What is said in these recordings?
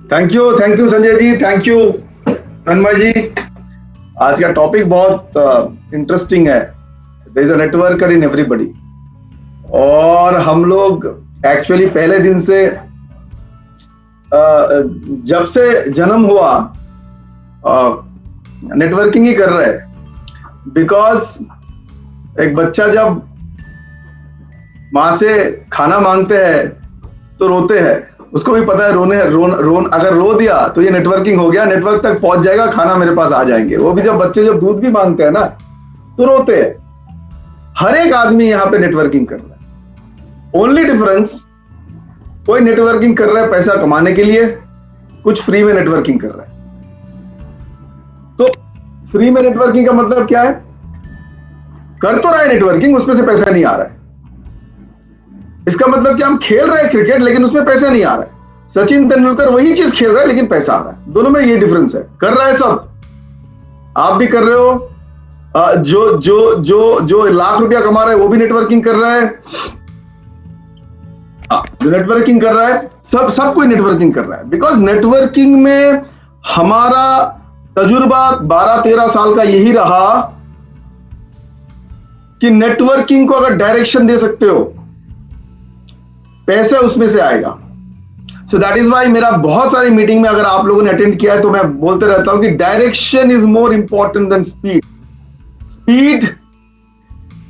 Thank you Sanjay ji, thank you Tanmay ji. आज का topic बहुत इंटरेस्टिंग है। There is a networker in everybody. और हम लोग एक्चुअली पहले दिन से जब से जन्म हुआ नेटवर्किंग ही कर रहे हैं। बिकॉज एक बच्चा जब माँ से खाना मांगते हैं तो रोते हैं, उसको भी पता है रोन अगर रो दिया तो ये नेटवर्किंग हो गया, नेटवर्क तक पहुंच जाएगा, खाना मेरे पास आ जाएंगे। वो भी जब बच्चे जब दूध भी मांगते हैं ना तो रोते हैं। हर एक आदमी यहाँ पे नेटवर्किंग कर रहा है। ओनली डिफरेंस, कोई नेटवर्किंग कर रहा है पैसा कमाने के लिए, कुछ फ्री में नेटवर्किंग कर रहा है। तो फ्री में नेटवर्किंग का मतलब क्या है? कर तो रहा है नेटवर्किंग, उसमें से पैसा नहीं आ रहा है। इसका मतलब कि हम खेल रहे हैं क्रिकेट लेकिन उसमें पैसा नहीं आ रहा है। सचिन तेंदुलकर वही चीज खेल रहा है लेकिन पैसा आ रहा है। दोनों में ये डिफरेंस है। कर रहा है सब, आप भी कर रहे हो। जो जो जो जो लाख रुपया कमा रहा है वो भी नेटवर्किंग कर रहा है। जो नेटवर्किंग कर रहा है, सब कोई नेटवर्किंग कर रहा है। बिकॉज नेटवर्किंग में हमारा तजुर्बा 12-13 साल का यही रहा कि नेटवर्किंग को अगर डायरेक्शन दे सकते हो, पैसा उसमें से आएगा। सो दैट इज वाई मेरा बहुत सारी मीटिंग में अगर आप लोगों ने अटेंड किया है तो मैं बोलते रहता हूं कि direction is more important than speed. Speed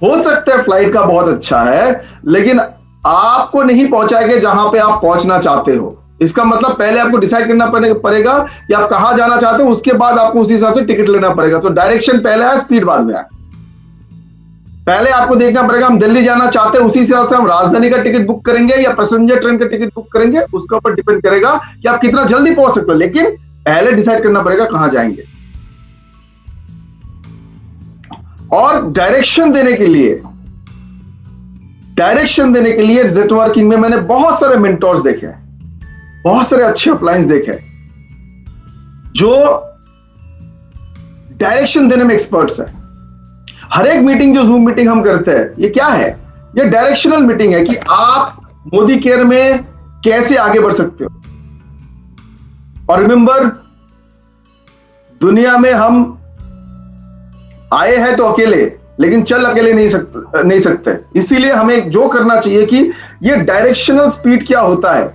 हो सकता है फ्लाइट का बहुत अच्छा है, लेकिन आपको नहीं पहुंचाएगा जहां पे आप पहुंचना चाहते हो। इसका मतलब पहले आपको डिसाइड करना पड़ेगा कि आप कहां जाना चाहते हो, उसके बाद आपको उसी हिसाब से टिकट लेना पड़ेगा। तो डायरेक्शन पहले है, स्पीड बाद में है। पहले आपको देखना पड़ेगा हम दिल्ली जाना चाहते हैं, उसी हिसाब से हम राजधानी का टिकट बुक करेंगे या पैसेंजर ट्रेन का टिकट बुक करेंगे। उसके ऊपर डिपेंड करेगा कि आप कितना जल्दी पहुंच सकते हो, लेकिन पहले डिसाइड करना पड़ेगा कहां जाएंगे। और डायरेक्शन देने के लिए नेटवर्किंग में मैंने बहुत सारे मेंटोर्स देखे हैं, बहुत सारे अच्छे अपलायंस देखे जो डायरेक्शन देने में एक्सपर्ट्स है। हर एक मीटिंग जो जूम मीटिंग हम करते हैं, ये क्या है? ये डायरेक्शनल मीटिंग है कि आप मोदी केयर में कैसे आगे बढ़ सकते हो। और रिमेंबर, दुनिया में हम आए हैं तो अकेले, लेकिन चल अकेले नहीं सकते। इसीलिए हमें जो करना चाहिए कि ये डायरेक्शनल स्पीड क्या होता है,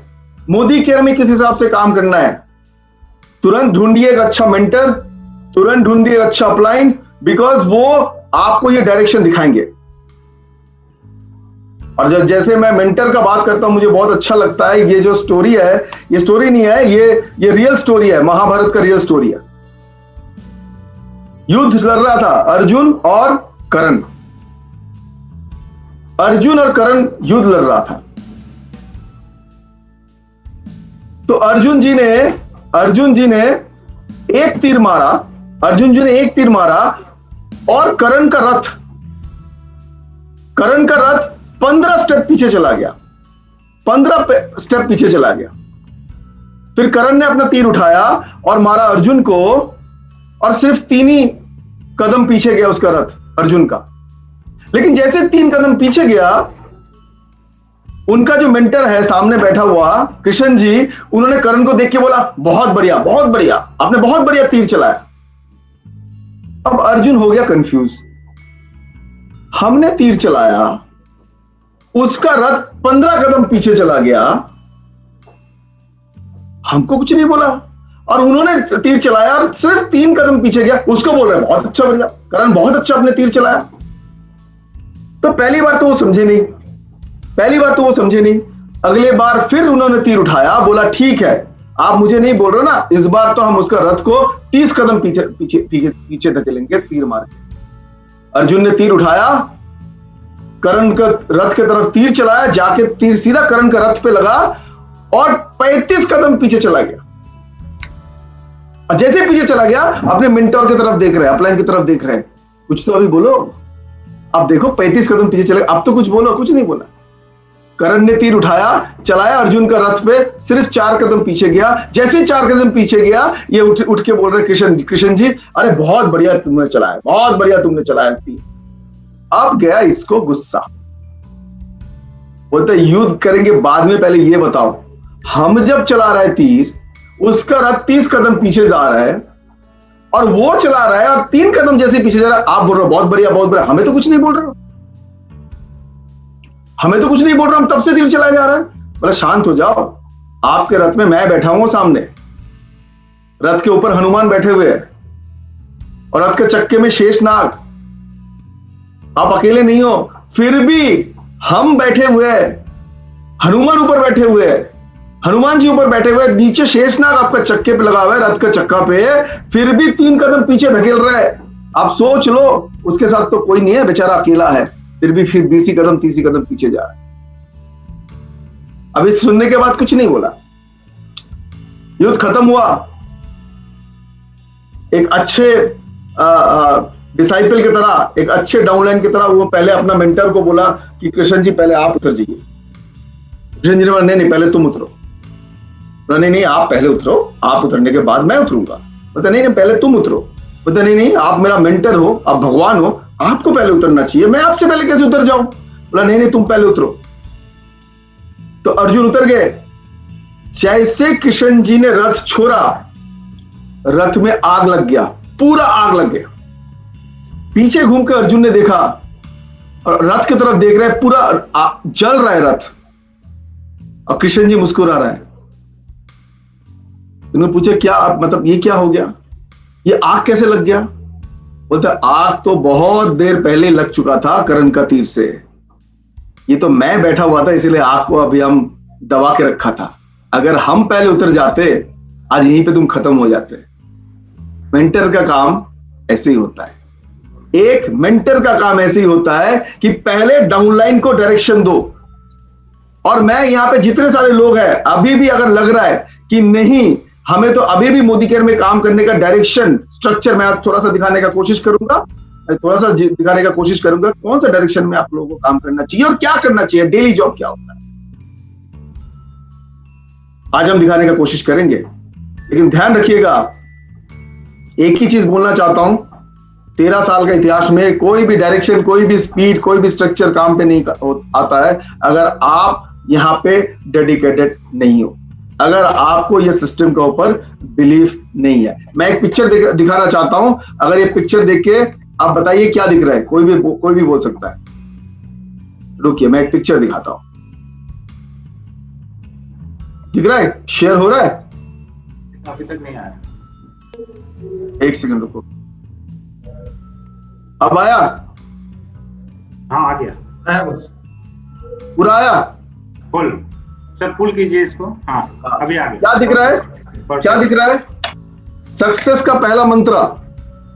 मोदी केयर में किस हिसाब से काम करना है। तुरंत ढूंढिए एक अच्छा मेंटर, तुरंत ढूंढिए एक अच्छा अपलाइन, बिकॉज वो आपको ये डायरेक्शन दिखाएंगे। और जैसे मैं मेंटर का बात करता हूं, मुझे बहुत अच्छा लगता है। ये जो स्टोरी है, ये स्टोरी नहीं है, ये रियल स्टोरी है, महाभारत का रियल स्टोरी है। युद्ध लड़ रहा था अर्जुन और कर्ण। अर्जुन और कर्ण युद्ध लड़ रहा था। तो अर्जुन जी ने एक तीर मारा और कर्ण का रथ 15 स्टेप पीछे चला गया। 15 स्टेप पीछे चला गया। फिर कर्ण ने अपना तीर उठाया और मारा अर्जुन को, और सिर्फ 3 ही कदम पीछे गया उसका रथ अर्जुन का। लेकिन जैसे 3 कदम पीछे गया, उनका जो मेंटर है सामने बैठा हुआ कृष्ण जी, उन्होंने कर्ण को देख के बोला, बहुत बढ़िया, आपने बहुत बढ़िया तीर चलाया। अब अर्जुन हो गया कंफ्यूज। हमने तीर चलाया, उसका रथ 15 कदम पीछे चला गया, हमको कुछ नहीं बोला। और उन्होंने तीर चलाया और सिर्फ 3 कदम पीछे गया, उसको बोल रहे बहुत अच्छा, बढ़िया करण, बहुत अच्छा आपने तीर चलाया। तो पहली बार तो वो समझे नहीं। अगले बार फिर उन्होंने तीर उठाया, बोला ठीक है, आप मुझे नहीं बोल रहे ना, इस बार तो हम उसका रथ को 30 कदम पीछे धकेलेंगे तीर मार के। अर्जुन ने तीर उठाया, कर्ण का रथ की तरफ तीर चलाया, जाके तीर सीधा कर्ण का रथ पे लगा और 35 कदम पीछे चला गया। और जैसे पीछे चला गया, अपने मेंटोर की तरफ देख रहे हैं, अपलाइन की तरफ देख रहे हैं, कुछ तो अभी बोलो। अब देखो 35 कदम पीछे चले, अब तो कुछ बोलो। कुछ नहीं बोला। कर्ण ने तीर उठाया, चलाया अर्जुन का रथ पे, सिर्फ 4 कदम पीछे गया। जैसे 4 कदम पीछे गया, ये उठ के बोल रहे कृष्ण जी, अरे बहुत बढ़िया तुमने चलाया तीर। अब गया इसको गुस्सा, बोलते युद्ध करेंगे बाद में, पहले ये बताओ हम जब चला रहे तीर, उसका रथ 30 कदम पीछे जा रहा है और वो चला रहा है और 3 कदम जैसे पीछे जा रहा है। आप बोल रहे हो बहुत बढ़िया बहुत बढ़िया, हमें तो कुछ नहीं बोल रहे हो, हमें तो कुछ नहीं बोल रहा, हम तब से तीर चलाया जा रहा है। बोला शांत हो जाओ, आपके रथ में मैं बैठा हूं सामने, रथ के ऊपर हनुमान बैठे हुए हैं और रथ के चक्के में शेषनाग, आप अकेले नहीं हो, फिर भी हम बैठे हुए हैं, हनुमान ऊपर बैठे हुए हैं, हनुमान जी ऊपर बैठे हुए, नीचे शेषनाग आपका चक्के पे लगा हुआ है, रथ का चक्का पे, फिर भी 3 कदम पीछे धकेल रहा है। आप सोच लो, उसके साथ तो कोई नहीं है, बेचारा अकेला है, फिर भी 20 कदम 30 कदम पीछे जा रहा है। अब इस सुनने के बाद कुछ नहीं बोला, युद्ध खत्म हुआ। एक अच्छे डिसाइपल की तरह, एक अच्छे डाउनलाइन की तरह वो पहले अपना मेंटर को बोला कि कृष्ण जी पहले आप उतर जाइए। कृष्ण जी ने बोला नहीं पहले तुम उतरो। नहीं आप पहले उतरो, आप उतरने के बाद मैं उतरूंगा। बोलता नहीं पहले तुम उतरो। बोलता नहीं आप मेरा मेंटर हो, आप भगवान हो, आपको पहले उतरना चाहिए, मैं आपसे पहले कैसे उतर जाऊं। बोला नहीं तुम पहले उतरो। तो अर्जुन उतर गए। जैसे कृष्ण जी ने रथ छोड़ा, रथ में आग लग गया, पूरा आग लग गया। पीछे घूमकर अर्जुन ने देखा और रथ की तरफ देख रहा है, पूरा जल रहा है रथ, और कृष्ण जी मुस्कुरा रहा है। उन्होंने पूछा क्या मतलब ये क्या हो गया, ये आग कैसे लग गया। बोलता आग तो बहुत देर पहले लग चुका था कर्ण का तीर से, ये तो मैं बैठा हुआ था इसलिए आग को अभी हम दबा के रखा था, अगर हम पहले उतर जाते आज यहीं पे तुम खत्म हो जाते। मेंटर का काम ऐसे ही होता है, एक मेंटर का काम ऐसे ही होता है कि पहले डाउनलाइन को डायरेक्शन दो। और मैं यहां पे जितने सारे लोग हैं, अभी भी अगर लग रहा है कि नहीं हमें तो अभी भी मोदी केयर में काम करने का डायरेक्शन स्ट्रक्चर, मैं आज थोड़ा सा दिखाने का कोशिश करूंगा, कौन सा डायरेक्शन में आप लोगों को काम करना चाहिए और क्या करना चाहिए, डेली जॉब क्या होता है, आज हम दिखाने का कोशिश करेंगे। लेकिन ध्यान रखिएगा, एक ही चीज बोलना चाहता हूं, 13 साल का इतिहास में कोई भी डायरेक्शन, कोई भी स्पीड, कोई भी स्ट्रक्चर काम पे नहीं आता है अगर आप यहां पे डेडिकेटेड नहीं हो, अगर आपको ये सिस्टम के ऊपर बिलीफ नहीं है। मैं एक पिक्चर दिखाना चाहता हूं, अगर ये पिक्चर देख के आप बताइए क्या दिख रहा है, कोई भी बोल सकता है। रुकिए मैं एक पिक्चर दिखाता हूं, दिख रहा है, शेयर हो रहा है, अभी तक नहीं आया, एक सेकंड रुको, अब आया, हाँ आ गया, आया बस, पूरा आया, फुल सर, फुल कीजिए इसको, हाँ अभी आ गया। क्या दिख रहा है, क्या दिख रहा है, सक्सेस का पहला मंत्र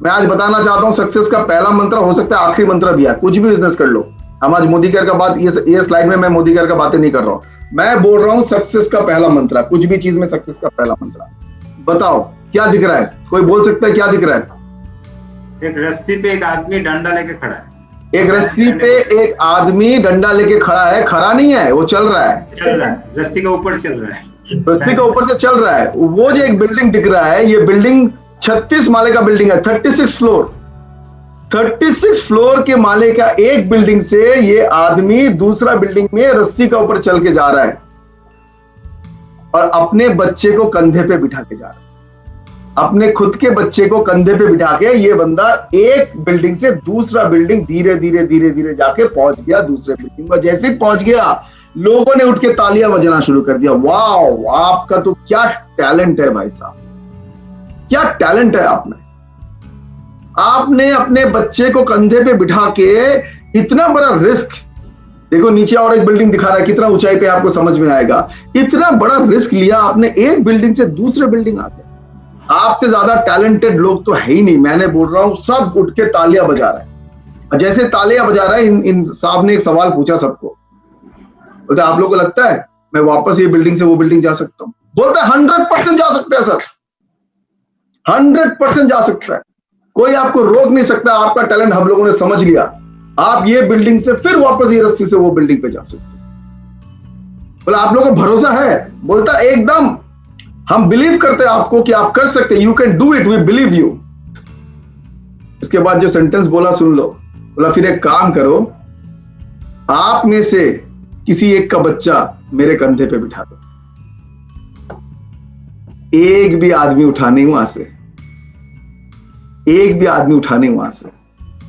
मैं आज बताना चाहता हूं। सक्सेस का पहला मंत्र हो सकता है आखिरी मंत्र भी है, कुछ भी बिजनेस कर लो। हम आज मोदी केयर का बात, ये स्लाइड में मैं मोदी केयर का बातें नहीं कर रहा हूं, मैं बोल रहा हूं सक्सेस का पहला मंत्र, कुछ भी चीज में सक्सेस का पहला मंत्र। बताओ क्या दिख रहा है, कोई बोल सकता है क्या दिख रहा है। एक रस्सी पे एक आदमी डंडा लेके खड़ा है, एक रस्सी पे एक आदमी डंडा लेके खड़ा है, खड़ा नहीं है, वो चल रहा है, रस्सी के ऊपर चल रहा है, रस्सी के ऊपर से चल रहा है। वो जो एक बिल्डिंग दिख रहा है, ये बिल्डिंग 36 माले का बिल्डिंग है, 36 फ्लोर, 36 फ्लोर के माले का एक बिल्डिंग से ये आदमी दूसरा बिल्डिंग में रस्सी का ऊपर चल के जा रहा है और अपने बच्चे को कंधे पे बिठा के जा रहा है, अपने खुद के बच्चे को कंधे पे बिठा के ये बंदा एक बिल्डिंग से दूसरा बिल्डिंग धीरे धीरे धीरे धीरे जाके पहुंच गया दूसरे बिल्डिंग में। जैसे ही पहुंच गया, लोगों ने उठ के तालियां बजाना शुरू कर दिया। वाह, आपका तो क्या टैलेंट है भाई साहब, क्या टैलेंट है आपने अपने बच्चे को कंधे पे बिठा के इतना बड़ा रिस्क, देखो नीचे और एक बिल्डिंग दिखा रहा है, कितना ऊंचाई पे आपको समझ में आएगा, इतना बड़ा रिस्क लिया आपने, एक बिल्डिंग से दूसरे बिल्डिंग आ गए। आपसे ज्यादा टैलेंटेड लोग तो है ही नहीं, मैंने बोल रहा हूं, सब उठ के तालियां बजा रहे हैं। जैसे तालियां बजा रहा है, इन साहब ने एक सवाल पूछा सबको, बोलते आप लोगों को लगता है मैं वापस ये बिल्डिंग से वो बिल्डिंग जा सकता हूं? बोलता है 100% जा सकता है सर, 100% जा सकता है, कोई आपको रोक नहीं सकता। आपका टैलेंट हम लोगों ने समझ लिया, आप ये बिल्डिंग से फिर वापस ये रस्सी से वो बिल्डिंग पे जा सकते हैं। बोला आप लोगों को भरोसा है? बोलता एकदम, हम बिलीव करते हैं आपको कि आप कर सकते हैं, you can do it, we believe you. इसके बाद जो सेंटेंस बोला सुन लो, बोला फिर एक काम करो, आप में से किसी एक का बच्चा मेरे कंधे पे बिठा दो, एक भी आदमी उठा नहीं वहां से, एक भी आदमी उठा नहीं वहां से।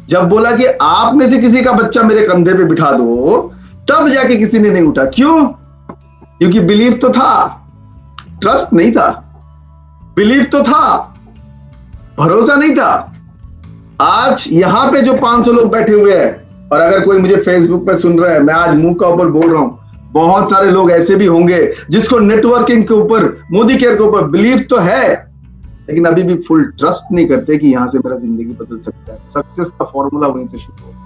जब बोला कि आप में से किसी का बच्चा मेरे कंधे पे बिठा दो, तब जाके किसी ने नहीं उठा। क्यों? क्योंकि बिलीफ तो था, ट्रस्ट नहीं था। बिलीफ तो था, भरोसा नहीं था। आज यहां पे जो 500 लोग बैठे हुए हैं, और अगर कोई मुझे फेसबुक पे सुन रहा है, मैं आज मुंह का ऊपर बोल रहा हूं, बहुत सारे लोग ऐसे भी होंगे जिसको नेटवर्किंग के ऊपर, मोदी केयर के ऊपर बिलीफ तो है, लेकिन अभी भी फुल ट्रस्ट नहीं करते कि यहां से मेरा जिंदगी बदल सकता है। सक्सेस का फॉर्मूला वहीं से शुरू होगा।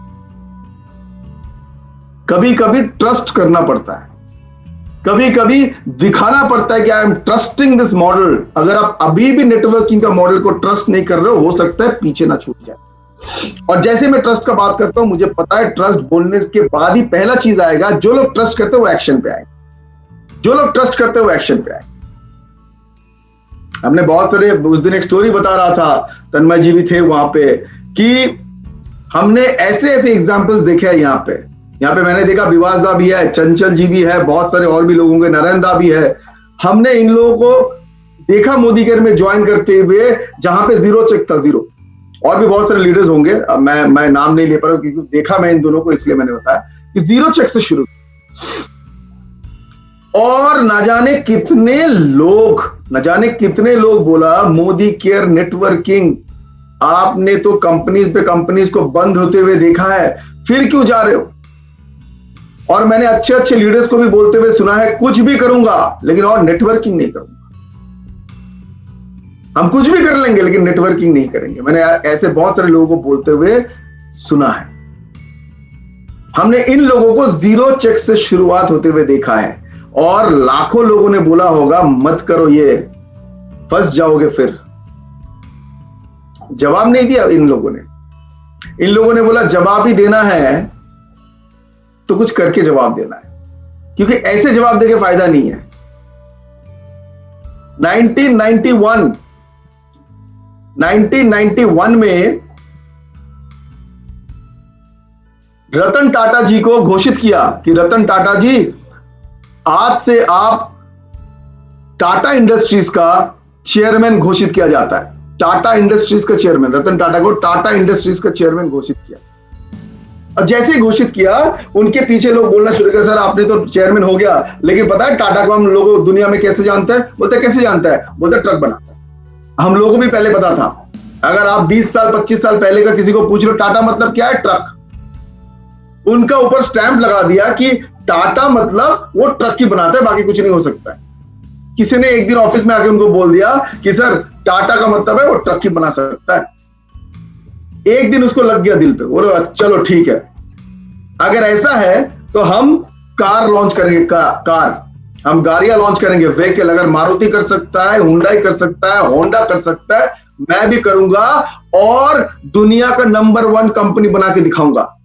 कभी कभी ट्रस्ट करना पड़ता है, कभी कभी दिखाना पड़ता है कि I am trusting this model. अगर आप अभी भी नेटवर्किंग का मॉडल को ट्रस्ट नहीं कर रहे हो सकता है पीछे ना छूट जाए। और जैसे मैं ट्रस्ट का बात करता हूं, मुझे पता है ट्रस्ट बोलने के बाद ही पहला चीज आएगा, जो लोग ट्रस्ट करते हैं वो एक्शन पे आएंगे। जो लोग ट्रस्ट करते हैं वो एक्शन पे आएंगे। हमने बहुत सारे, उस दिन एक स्टोरी बता रहा था, तन्मय जी भी थे वहां पे, कि हमने ऐसे ऐसे एग्जाम्पल्स देखे हैं यहाँ पे मैंने देखा विवास दा भी है, चंचल जी भी है, बहुत सारे और भी लोग होंगे, नरेंद्र दा भी है। हमने इन लोगों को देखा मोदी केयर में ज्वाइन करते हुए, जहां पे जीरो चेक था, जीरो। और भी बहुत सारे लीडर्स होंगे, मैं नाम नहीं ले पा रहा हूं क्योंकि देखा मैं इन दोनों को, इसलिए मैंने बताया कि जीरो चेक से शुरू। और न जाने कितने लोग बोला मोदी केयर नेटवर्किंग, आपने तो कंपनीज पे कंपनीज को बंद होते हुए देखा है, फिर क्यों जा रहे हो? और मैंने अच्छे अच्छे लीडर्स को भी बोलते हुए सुना है, कुछ भी करूंगा लेकिन और नेटवर्किंग नहीं करूंगा। हम कुछ भी कर लेंगे लेकिन नेटवर्किंग नहीं करेंगे। मैंने ऐसे बहुत सारे लोगों को बोलते हुए सुना है। हमने इन लोगों को जीरो चेक से शुरुआत होते हुए देखा है, और लाखों लोगों ने बोला होगा मत करो, ये फंस जाओगे। फिर जवाब नहीं दिया इन लोगों ने। इन लोगों ने बोला जवाब ही देना है तो कुछ करके जवाब देना है, क्योंकि ऐसे जवाब देके फायदा नहीं है। 1991 में रतन टाटा जी को घोषित किया कि रतन टाटा जी, आज से आप टाटा इंडस्ट्रीज का चेयरमैन घोषित किया जाता है। टाटा इंडस्ट्रीज का चेयरमैन, रतन टाटा को टाटा इंडस्ट्रीज का चेयरमैन घोषित किया। और जैसे ही घोषित किया, उनके पीछे लोग बोलना शुरू किया, सर आपने तो चेयरमैन हो गया, लेकिन पता है टाटा को हम लोग दुनिया में कैसे जानते हैं? बोलते कैसे जानता है? बोलते ट्रक बनाता है। हम लोगों को भी पहले पता था। अगर आप 20 साल 25 साल पहले का किसी को पूछ लो टाटा मतलब क्या है, ट्रक, उनका ऊपर स्टैंप लगा दिया कि टाटा मतलब वो ट्रक ही बनाता है, बाकी कुछ नहीं हो सकता है। किसी ने एक दिन ऑफिस में आके उनको बोल दिया कि सर टाटा का मतलब है वो ट्रक ही बना सकता है। एक दिन उसको लग गया दिल पे, बोले चलो ठीक है, अगर ऐसा है तो हम कार लॉन्च करेंगे, कार हम गाड़ियां लॉन्च करेंगे, व्हीकल। अगर मारुति कर सकता है, हुंडई कर सकता है, होंडा कर सकता है, मैं भी करूंगा और दुनिया का नंबर 1 कंपनी बना के दिखाऊंगा।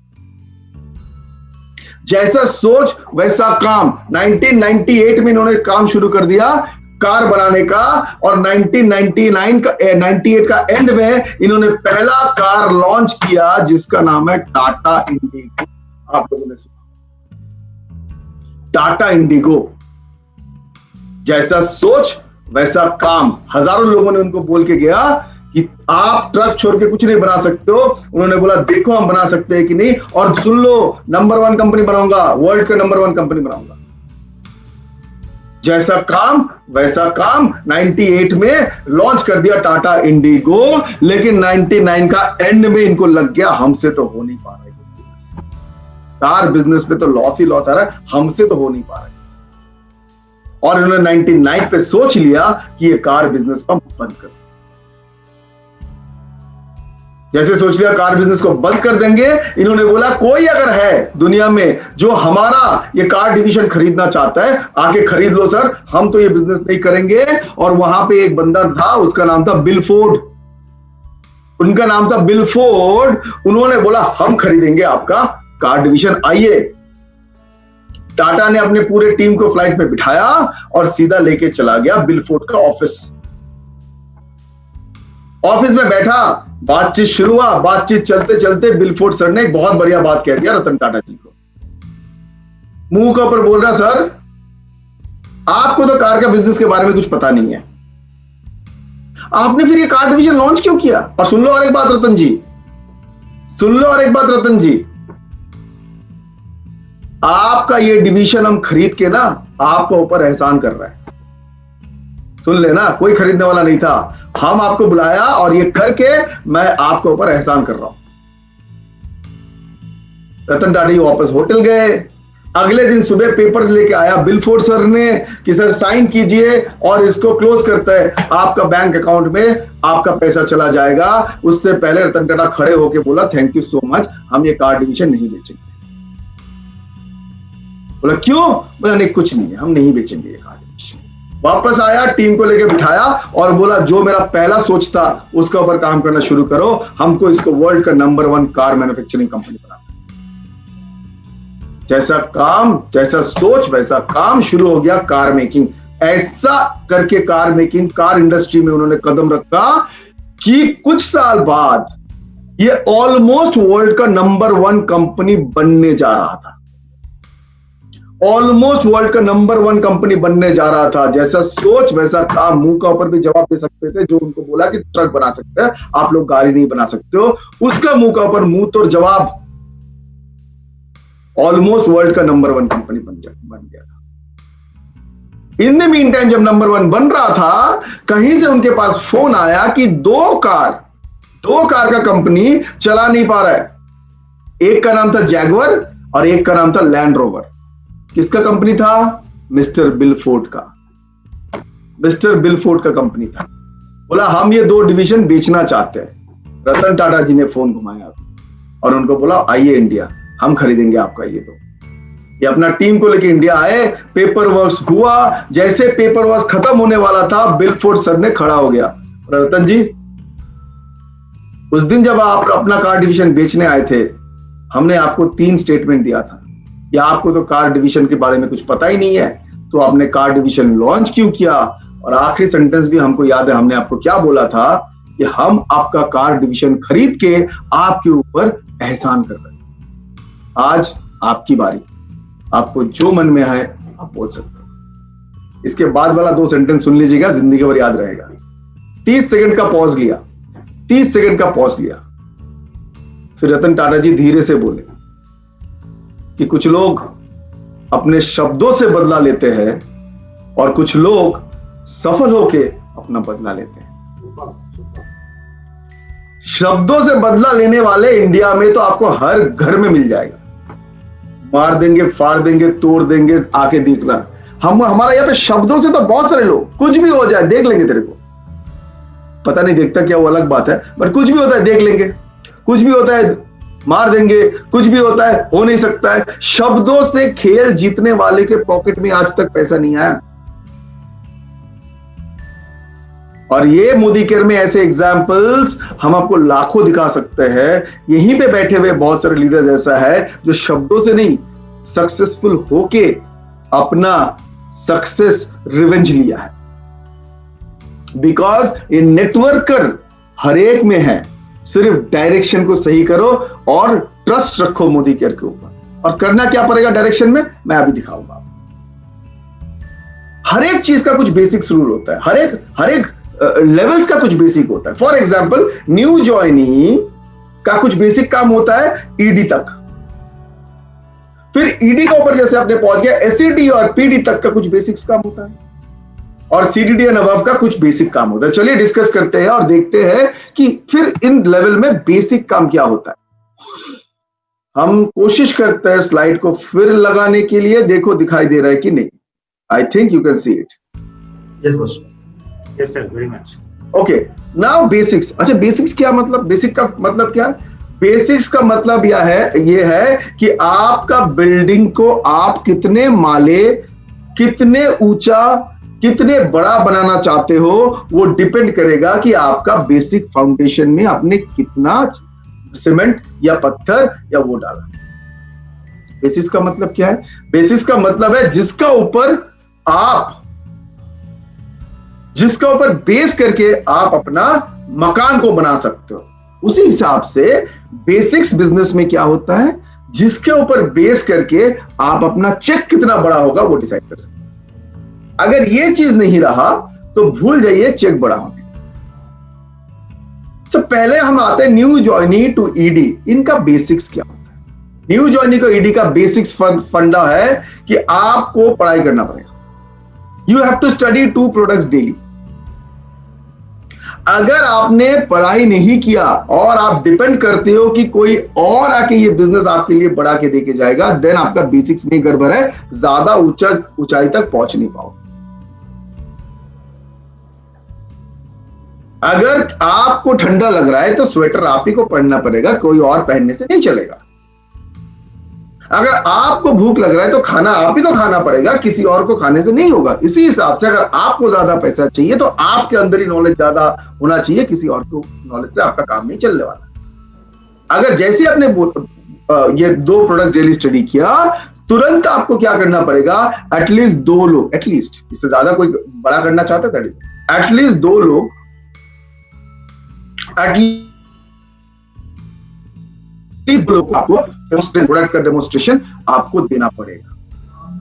जैसा सोच वैसा काम। 1998 में इन्होंने काम शुरू कर दिया कार बनाने का, और 1998 का एंड में इन्होंने पहला कार लॉन्च किया जिसका नाम है टाटा इंडिगो। आप लोगों ने सुना टाटा इंडिगो। जैसा सोच वैसा काम। हजारों लोगों ने उनको बोल के गया कि आप ट्रक छोड़ के कुछ नहीं बना सकते हो। उन्होंने बोला देखो हम बना सकते हैं कि नहीं, और सुन लो, नंबर 1 कंपनी बनाऊंगा, वर्ल्ड का नंबर 1 कंपनी बनाऊंगा। जैसा काम वैसा काम। 98 में लॉन्च कर दिया टाटा इंडिगो, लेकिन 99 का एंड में इनको लग गया हमसे तो हो नहीं पा रहा है कार बिजनेस में, तो लॉस ही लॉस आ रहा है, हमसे तो हो नहीं पा रहा है। और इन्होंने 99 पे सोच लिया कि ये कार बिजनेस को बंद कर, जैसे सोच लिया कार बिजनेस को बंद कर देंगे, इन्होंने बोला कोई अगर है दुनिया में जो हमारा ये कार डिवीजन खरीदना चाहता है, आके खरीद लो सर, हम तो ये बिजनेस नहीं करेंगे। और वहां पे एक बंदा था, उसका नाम था बिल फोर्ड। उनका नाम था बिल फोर्ड। उन्होंने बोला हम खरीदेंगे आपका कार डिवीजन, आइए। टाटा ने अपने पूरे टीम को फ्लाइट में बिठाया और सीधा लेके चला गया बिल फोर्ड का ऑफिस। ऑफिस में बैठा, बातचीत शुरू हुआ। बातचीत चलते चलते बिल फोर्ड सर ने एक बहुत बढ़िया बात कह दिया रतन टाटा जी को। मुंह के ऊपर बोल रहा, सर आपको तो कार का बिजनेस के बारे में कुछ पता नहीं है, आपने फिर ये कार डिवीजन लॉन्च क्यों किया? और सुन लो और एक बात रतन जी, सुन लो और एक बात रतन जी, आपका ये डिवीजन हम खरीद के ना आपके ऊपर एहसान कर रहा है। सुन लेना, कोई खरीदने वाला नहीं था, हम आपको बुलाया और ये करके मैं आपके ऊपर एहसान कर रहा हूं। रतन टाटा जी वापस होटल गए। अगले दिन सुबह पेपर्स लेके आया बिलफोर्ड सर ने कि सर साइन कीजिए और इसको क्लोज करता है, आपका बैंक अकाउंट में आपका पैसा चला जाएगा। उससे पहले रतन टाटा खड़े होके बोला थैंक यू सो मच, हम ये कार डिवीजन नहीं बेचेंगे। बोला क्यों? बोला नहीं कुछ नहीं है, हम नहीं बेचेंगे ये कार डिवीजन। वापस आया, टीम को लेके बिठाया और बोला जो मेरा पहला सोच था उसके ऊपर काम करना शुरू करो, हमको इसको वर्ल्ड का नंबर 1 कार मैन्युफैक्चरिंग कंपनी बनाना। जैसा काम, जैसा सोच वैसा काम, शुरू हो गया कार मेकिंग। ऐसा करके कार मेकिंग, कार इंडस्ट्री में उन्होंने कदम रखा कि कुछ साल बाद ये ऑलमोस्ट वर्ल्ड का नंबर 1 कंपनी बनने जा रहा था। ऑलमोस्ट वर्ल्ड का नंबर 1 कंपनी बनने जा रहा था। जैसा सोच वैसा काम, मुंह का ऊपर भी जवाब दे सकते थे। जो उनको बोला कि ट्रक बना सकते हैं आप लोग, गाड़ी नहीं बना सकते हो, उसका मुंह का ऊपर मुंह तोड़ जवाब। ऑलमोस्ट वर्ल्ड का नंबर 1 कंपनी बन गया था। इन द मीन टाइम जब नंबर 1 बन रहा था, कहीं से उनके पास फोन आया कि दो कार का कंपनी चला नहीं पा रहा है। एक का नाम था जैगुआर और एक का नाम था लैंड रोवर। किसका कंपनी था? मिस्टर बिलफोर्ड का। मिस्टर बिलफोर्ड का कंपनी था। बोला हम ये 2 डिवीजन बेचना चाहते हैं। रतन टाटा जी ने फोन घुमाया और उनको बोला आइए इंडिया, हम खरीदेंगे आपका ये 2। ये अपना टीम को लेके इंडिया आए, पेपर वर्क हुआ। जैसे पेपर वर्क खत्म होने वाला था, बिलफोर्ड सर ने खड़ा हो गया। रतन जी, उस दिन जब आप अपना कार डिवीजन बेचने आए थे, हमने आपको 3 स्टेटमेंट दिया था कि आपको तो कार डिवीजन के बारे में कुछ पता ही नहीं है, तो आपने कार डिवीजन लॉन्च क्यों किया? और आखिरी सेंटेंस भी हमको याद है, हमने आपको क्या बोला था कि हम आपका कार डिवीजन खरीद के आपके ऊपर एहसान कर रहे हैं। आज आपकी बारी, आपको जो मन में है आप बोल सकते हो। इसके बाद वाला 2 सेंटेंस सुन लीजिएगा, जिंदगी भर याद रहेगा। 30 सेकंड का पॉज लिया, 30 सेकंड का पॉज लिया। फिर रतन टाटा जी धीरे से बोले कि कुछ लोग अपने शब्दों से बदला लेते हैं और कुछ लोग सफल होके अपना बदला लेते हैं। शब्दों से बदला लेने वाले इंडिया में तो आपको हर घर में मिल जाएगा। मार देंगे, फाड़ देंगे, तोड़ देंगे, आके देखना। हमारा यहाँ पे शब्दों से तो बहुत सारे लोग, कुछ भी हो जाए देख लेंगे तेरे को, पता नहीं देखता क्या वो अलग बात है, बट कुछ भी होता है देख लेंगे, कुछ भी होता है मार देंगे, कुछ भी होता है हो नहीं सकता है। शब्दों से खेल जीतने वाले के पॉकेट में आज तक पैसा नहीं आया। और ये मोदी केयर में ऐसे एग्जाम्पल्स हम आपको लाखों दिखा सकते हैं। यहीं पे बैठे हुए बहुत सारे लीडर्स ऐसा है जो शब्दों से नहीं, सक्सेसफुल होके अपना सक्सेस रिवेंज लिया है। बिकॉज ये नेटवर्कर हर एक में है, सिर्फ डायरेक्शन को सही करो और ट्रस्ट रखो मोदी केयर के ऊपर। और करना क्या पड़ेगा डायरेक्शन में, मैं अभी दिखाऊंगा। हर एक चीज का कुछ बेसिक्स रूल होता है, हर एक लेवल्स का कुछ बेसिक होता है। फॉर एग्जाम्पल न्यू ज्वाइनी का कुछ बेसिक काम होता है ईडी तक, फिर ईडी के ऊपर जैसे आपने पहुंच गया एससीडी और पीडी तक का कुछ बेसिक्स काम होता है, और सीडीडी एंड अबव का कुछ बेसिक काम होता है। चलिए डिस्कस करते हैं और देखते हैं कि फिर इन लेवल में बेसिक काम क्या होता है। हम कोशिश करते हैं स्लाइड को फिर लगाने के लिए, देखो दिखाई दे रहा है कि नहीं। I think you can see it. Yes boss. Yes sir, very much. Okay, now basics. अच्छा, बेसिक्स क्या मतलब, बेसिक का मतलब क्या है? बेसिक्स का मतलब ये है कि आपका बिल्डिंग को आप कितने माले, कितने ऊंचा, कितने बड़ा बनाना चाहते हो, वो डिपेंड करेगा कि आपका बेसिक फाउंडेशन में आपने कितना सीमेंट या पत्थर या वो डाला। बेसिक्स का मतलब क्या है? बेसिक्स का मतलब है जिसका ऊपर बेस करके आप अपना मकान को बना सकते हो। उसी हिसाब से बेसिक्स बिजनेस में क्या होता है, जिसके ऊपर बेस करके आप अपना चेक कितना बड़ा होगा वो डिसाइड कर सकते हैं। अगर ये चीज नहीं रहा तो भूल जाइए चेक बड़ा होने। पहले हम आते हैं न्यू ज्वाइनी टू ईडी, इनका बेसिक्स क्या होता है? न्यू ज्वाइनी को ईडी का बेसिक्स फंडा है कि आपको पढ़ाई करना पड़ेगा। You have to study 2 products daily. अगर आपने पढ़ाई नहीं किया और आप डिपेंड करते हो कि कोई और आके ये बिजनेस आपके लिए बढ़ा के देके जाएगा, देन आपका बेसिक्स में गड़बड़ है, ज्यादा ऊंचाई तक पहुंच नहीं पाओगे। अगर आपको ठंडा लग रहा है तो स्वेटर आप ही को पहनना पड़ेगा, कोई और पहनने से नहीं चलेगा। अगर आपको भूख लग रहा है तो खाना आप ही को खाना पड़ेगा, किसी और को खाने से नहीं होगा। इसी हिसाब से अगर आपको ज्यादा पैसा चाहिए तो आपके अंदर ही नॉलेज ज्यादा होना चाहिए, किसी और को नॉलेज से आपका काम नहीं चलने वाला। अगर जैसे आपने ये 2 प्रोडक्ट डेली स्टडी किया, तुरंत आपको क्या करना पड़ेगा, एटलीस्ट 2 लोग, एटलीस्ट, इससे ज्यादा कोई बड़ा करना चाहता था, एटलीस्ट 2 लोग, आपको प्रोडक्ट का डेमोन्स्ट्रेशन आपको देना पड़ेगा।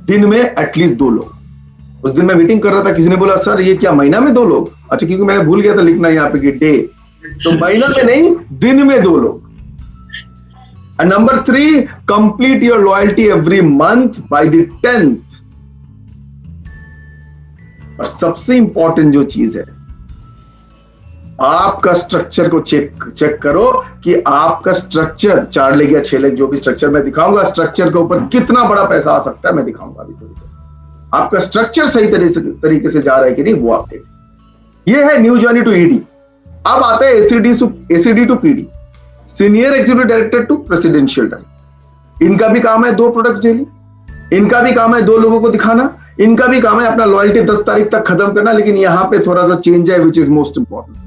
दिन में एटलीस्ट 2 लोग। उस दिन मैं मीटिंग कर रहा था, किसी ने बोला सर ये क्या महीना में 2 लोग? अच्छा, क्योंकि मैंने भूल गया था लिखना यहाँ पे कि डे, तो महीना में नहीं, दिन में 2 लोग। Number 3, complete your loyalty every month by the 10th। और सबसे इंपॉर्टेंट जो चीज है, आपका स्ट्रक्चर को चेक करो कि आपका स्ट्रक्चर 4 लेग या 6 लेग, जो भी स्ट्रक्चर मैं दिखाऊंगा, स्ट्रक्चर के ऊपर कितना बड़ा पैसा आ सकता है मैं दिखाऊंगा अभी थोड़ी देर। आपका स्ट्रक्चर सही तरीके से जा रहा है कि नहीं, वो आप देखिए। ये है न्यू जर्नी टू ईडी। अब आता है SED to PD, senior executive director to presidential director. इनका भी काम है 2 प्रोडक्ट्स डेली, इनका भी काम है 2 लोगों को दिखाना, इनका भी काम है अपना लॉयल्टी 10 तारीख तक खत्म करना। लेकिन यहां पे थोड़ा सा चेंज है, विच इज मोस्ट इंपॉर्टेंट।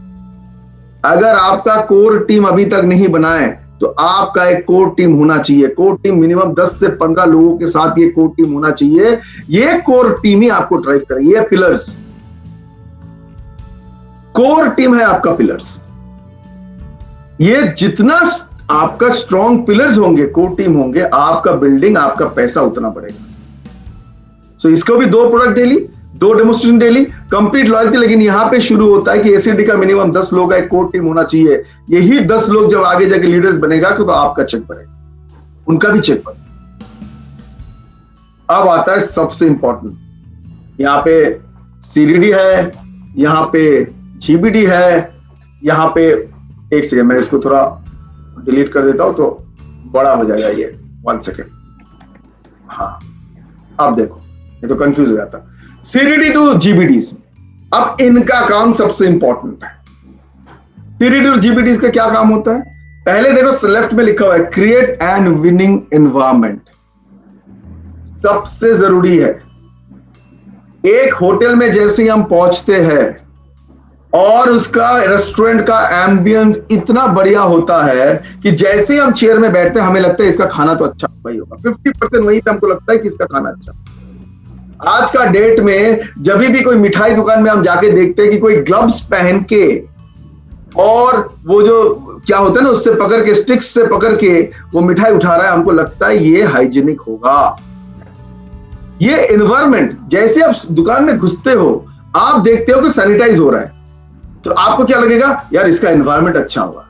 अगर आपका कोर टीम अभी तक नहीं बना है तो आपका एक कोर टीम होना चाहिए। कोर टीम मिनिमम 10 से 15 लोगों के साथ ये कोर टीम होना चाहिए। ये कोर टीम ही आपको ड्राइव करेगी। ये पिलर्स, कोर टीम है आपका पिलर्स। ये जितना आपका स्ट्रॉन्ग पिलर्स होंगे, कोर टीम होंगे, आपका बिल्डिंग, आपका पैसा उतना बढ़ेगा। सो इसको भी 2 product daily, 2 demonstration daily, complete loyalty. लेकिन यहां पे शुरू होता है कि एसीडी का मिनिमम 10 लोग का एक कोर टीम होना चाहिए। यही 10 लोग जब आगे जाके लीडर्स बनेगा तो आपका चेक बढ़ेगा, उनका भी चेक बढ़ेगा। अब आता है सबसे इंपॉर्टेंट, यहां पे सीडीडी है, यहां पे जीबीडी है, यहां पे, एक सेकेंड मैं इसको थोड़ा डिलीट कर देता हूं तो बड़ा हो जाएगा ये, 1 सेकेंड। हाँ, अब देखो, ये तो कंफ्यूज हो जाता। सीडीडी टू जीबीडीज, अब इनका काम सबसे इंपॉर्टेंट है। सीडीडी टू जीबीडीज का क्या काम होता है? पहले देखो लेफ्ट में लिखा हुआ है क्रिएट एंड विनिंग एनवायरनमेंट, सबसे जरूरी है। एक होटल में जैसे ही हम पहुंचते हैं और उसका रेस्टोरेंट का एम्बियंस इतना बढ़िया होता है कि जैसे ही हम चेयर में बैठते हैं हमें लगता है इसका खाना तो अच्छा ही होगा। 50% वहीं पे हमको लगता है कि इसका खाना अच्छा। आज का डेट में जब भी कोई मिठाई दुकान में हम जाके देखते हैं कि कोई ग्लव्स पहन के और वो जो क्या होता है ना, उससे पकड़ के, स्टिक्स से पकड़ के वो मिठाई उठा रहा है, हमको लगता है ये हाइजीनिक होगा। ये एनवायरनमेंट, जैसे आप दुकान में घुसते हो आप देखते हो कि सैनिटाइज हो रहा है, तो आपको क्या लगेगा, यार इसका एनवायरनमेंट अच्छा होगा।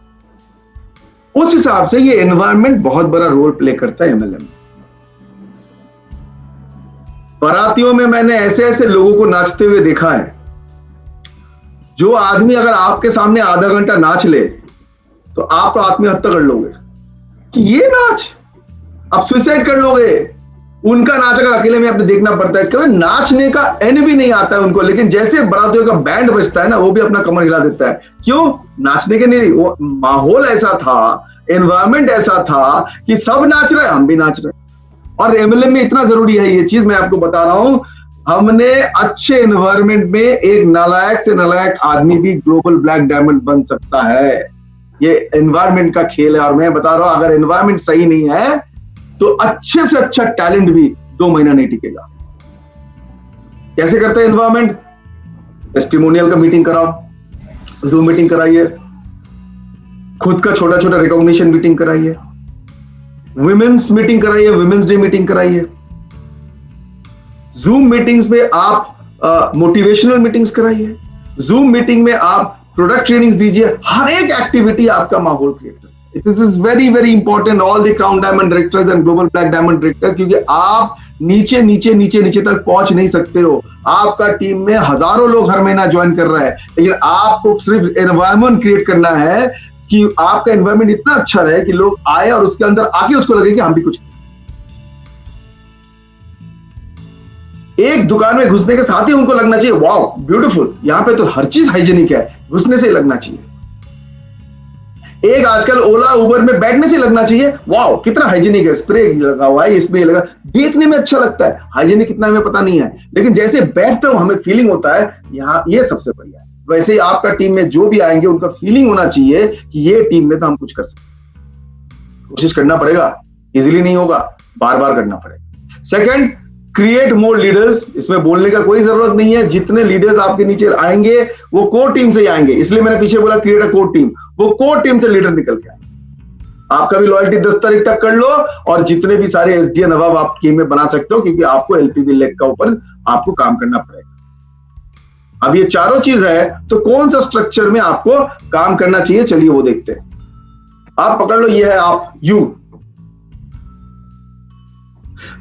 उस हिसाब से ये एनवायरनमेंट बहुत बड़ा रोल प्ले करता है एमएलएम में। बारातियों में मैंने ऐसे ऐसे लोगों को नाचते हुए देखा है, जो आदमी अगर आपके सामने आधा घंटा नाच ले तो आप तो आत्महत्या कर लोगे कि ये नाच, आप सुसाइड कर लोगे। उनका नाच अगर अकेले में आपने देखना पड़ता है, क्योंकि नाचने का एन भी नहीं आता है उनको, लेकिन जैसे बारातियों का बैंड बजता है ना, वो भी अपना कमर हिला देता है। क्यों? नाचने के नहीं, वो माहौल ऐसा था, एनवायरनमेंट ऐसा था कि सब नाच रहे, हम भी नाच रहे। और एमएलएम में इतना जरूरी है ये चीज, मैं आपको बता रहा हूं। हमने अच्छे एनवायरनमेंट में एक नालायक से नालायक आदमी भी ग्लोबल ब्लैक डायमंड बन सकता है। ये एनवायरनमेंट का खेल है। और मैं बता रहा हूं, अगर एनवायरनमेंट सही नहीं है तो अच्छे से अच्छा टैलेंट भी 2 महीना नहीं टिकेगा। कैसे करते हैं एनवायरनमेंट? टेस्टिमोनियल का मीटिंग कराओ, जूम मीटिंग कराइए, खुद का छोटा छोटा रिकॉग्निशन मीटिंग कराइए, विमेंस मीटिंग कराइए, विमेंस डे मीटिंग कराइए, जूम मीटिंग्स में आप मोटिवेशनल मीटिंग्स कराइए, जूम मीटिंग में आप प्रोडक्ट ट्रेनिंग्स दीजिए, हर एक एक्टिविटी आपका माहौल क्रिएट करे। This is very very important all the crown diamond directors and global black diamond directors, क्योंकि आप नीचे नीचे नीचे नीचे तक पहुंच नहीं सकते हो। आपका टीम में हजारों लोग हर महीना ज्वाइन कर रहा है, लेकिन आपको सिर्फ एनवायरमेंट क्रिएट करना है कि आपका एनवायरमेंट इतना अच्छा रहे कि लोग आए और उसके अंदर आके उसको लगे कि हम भी कुछ। एक दुकान में घुसने के साथ ही उनको लगना चाहिए वाओ ब्यूटीफुल, यहाँ पे तो हर चीज हाइजीनिक है, घुसने से ही लगना चाहिए। एक आजकल ओला उबर में बैठने से लगना चाहिए वाओ कितना हाइजीनिक है, स्प्रे लगा हुआ है, इसमें लगा, देखने में अच्छा लगता है, हाइजीनिक कितना हमें पता नहीं है, लेकिन जैसे बैठते हो हमें फीलिंग होता है यहाँ ये सबसे बढ़िया है। वैसे ही आपका टीम में जो भी आएंगे उनका फीलिंग होना चाहिए कि ये टीम में तो हम कुछ कर सकते। कोशिश करना पड़ेगा, इजीली नहीं होगा, बार बार करना पड़ेगा। Second, create more leaders. इसमें बोलने का कोई जरूरत नहीं है, जितने लीडर्स आपके नीचे आएंगे वो कोर टीम से ही आएंगे, इसलिए मैंने पीछे बोला क्रिएट अ कोर टीम। वो कोर टीम से लीडर निकल के आए। आपका भी लॉयल्टी 10 तारीख तक कर लो और जितने भी सारे एसडीएन नवाब आप टीम में बना सकते हो, क्योंकि आपको एलपीवी लेग का ऊपर आपको काम करना पड़ेगा। अब ये चारों चीज है तो कौन सा स्ट्रक्चर में आपको काम करना चाहिए, चलिए वो देखते हैं। आप पकड़ लो, ये है आप यू।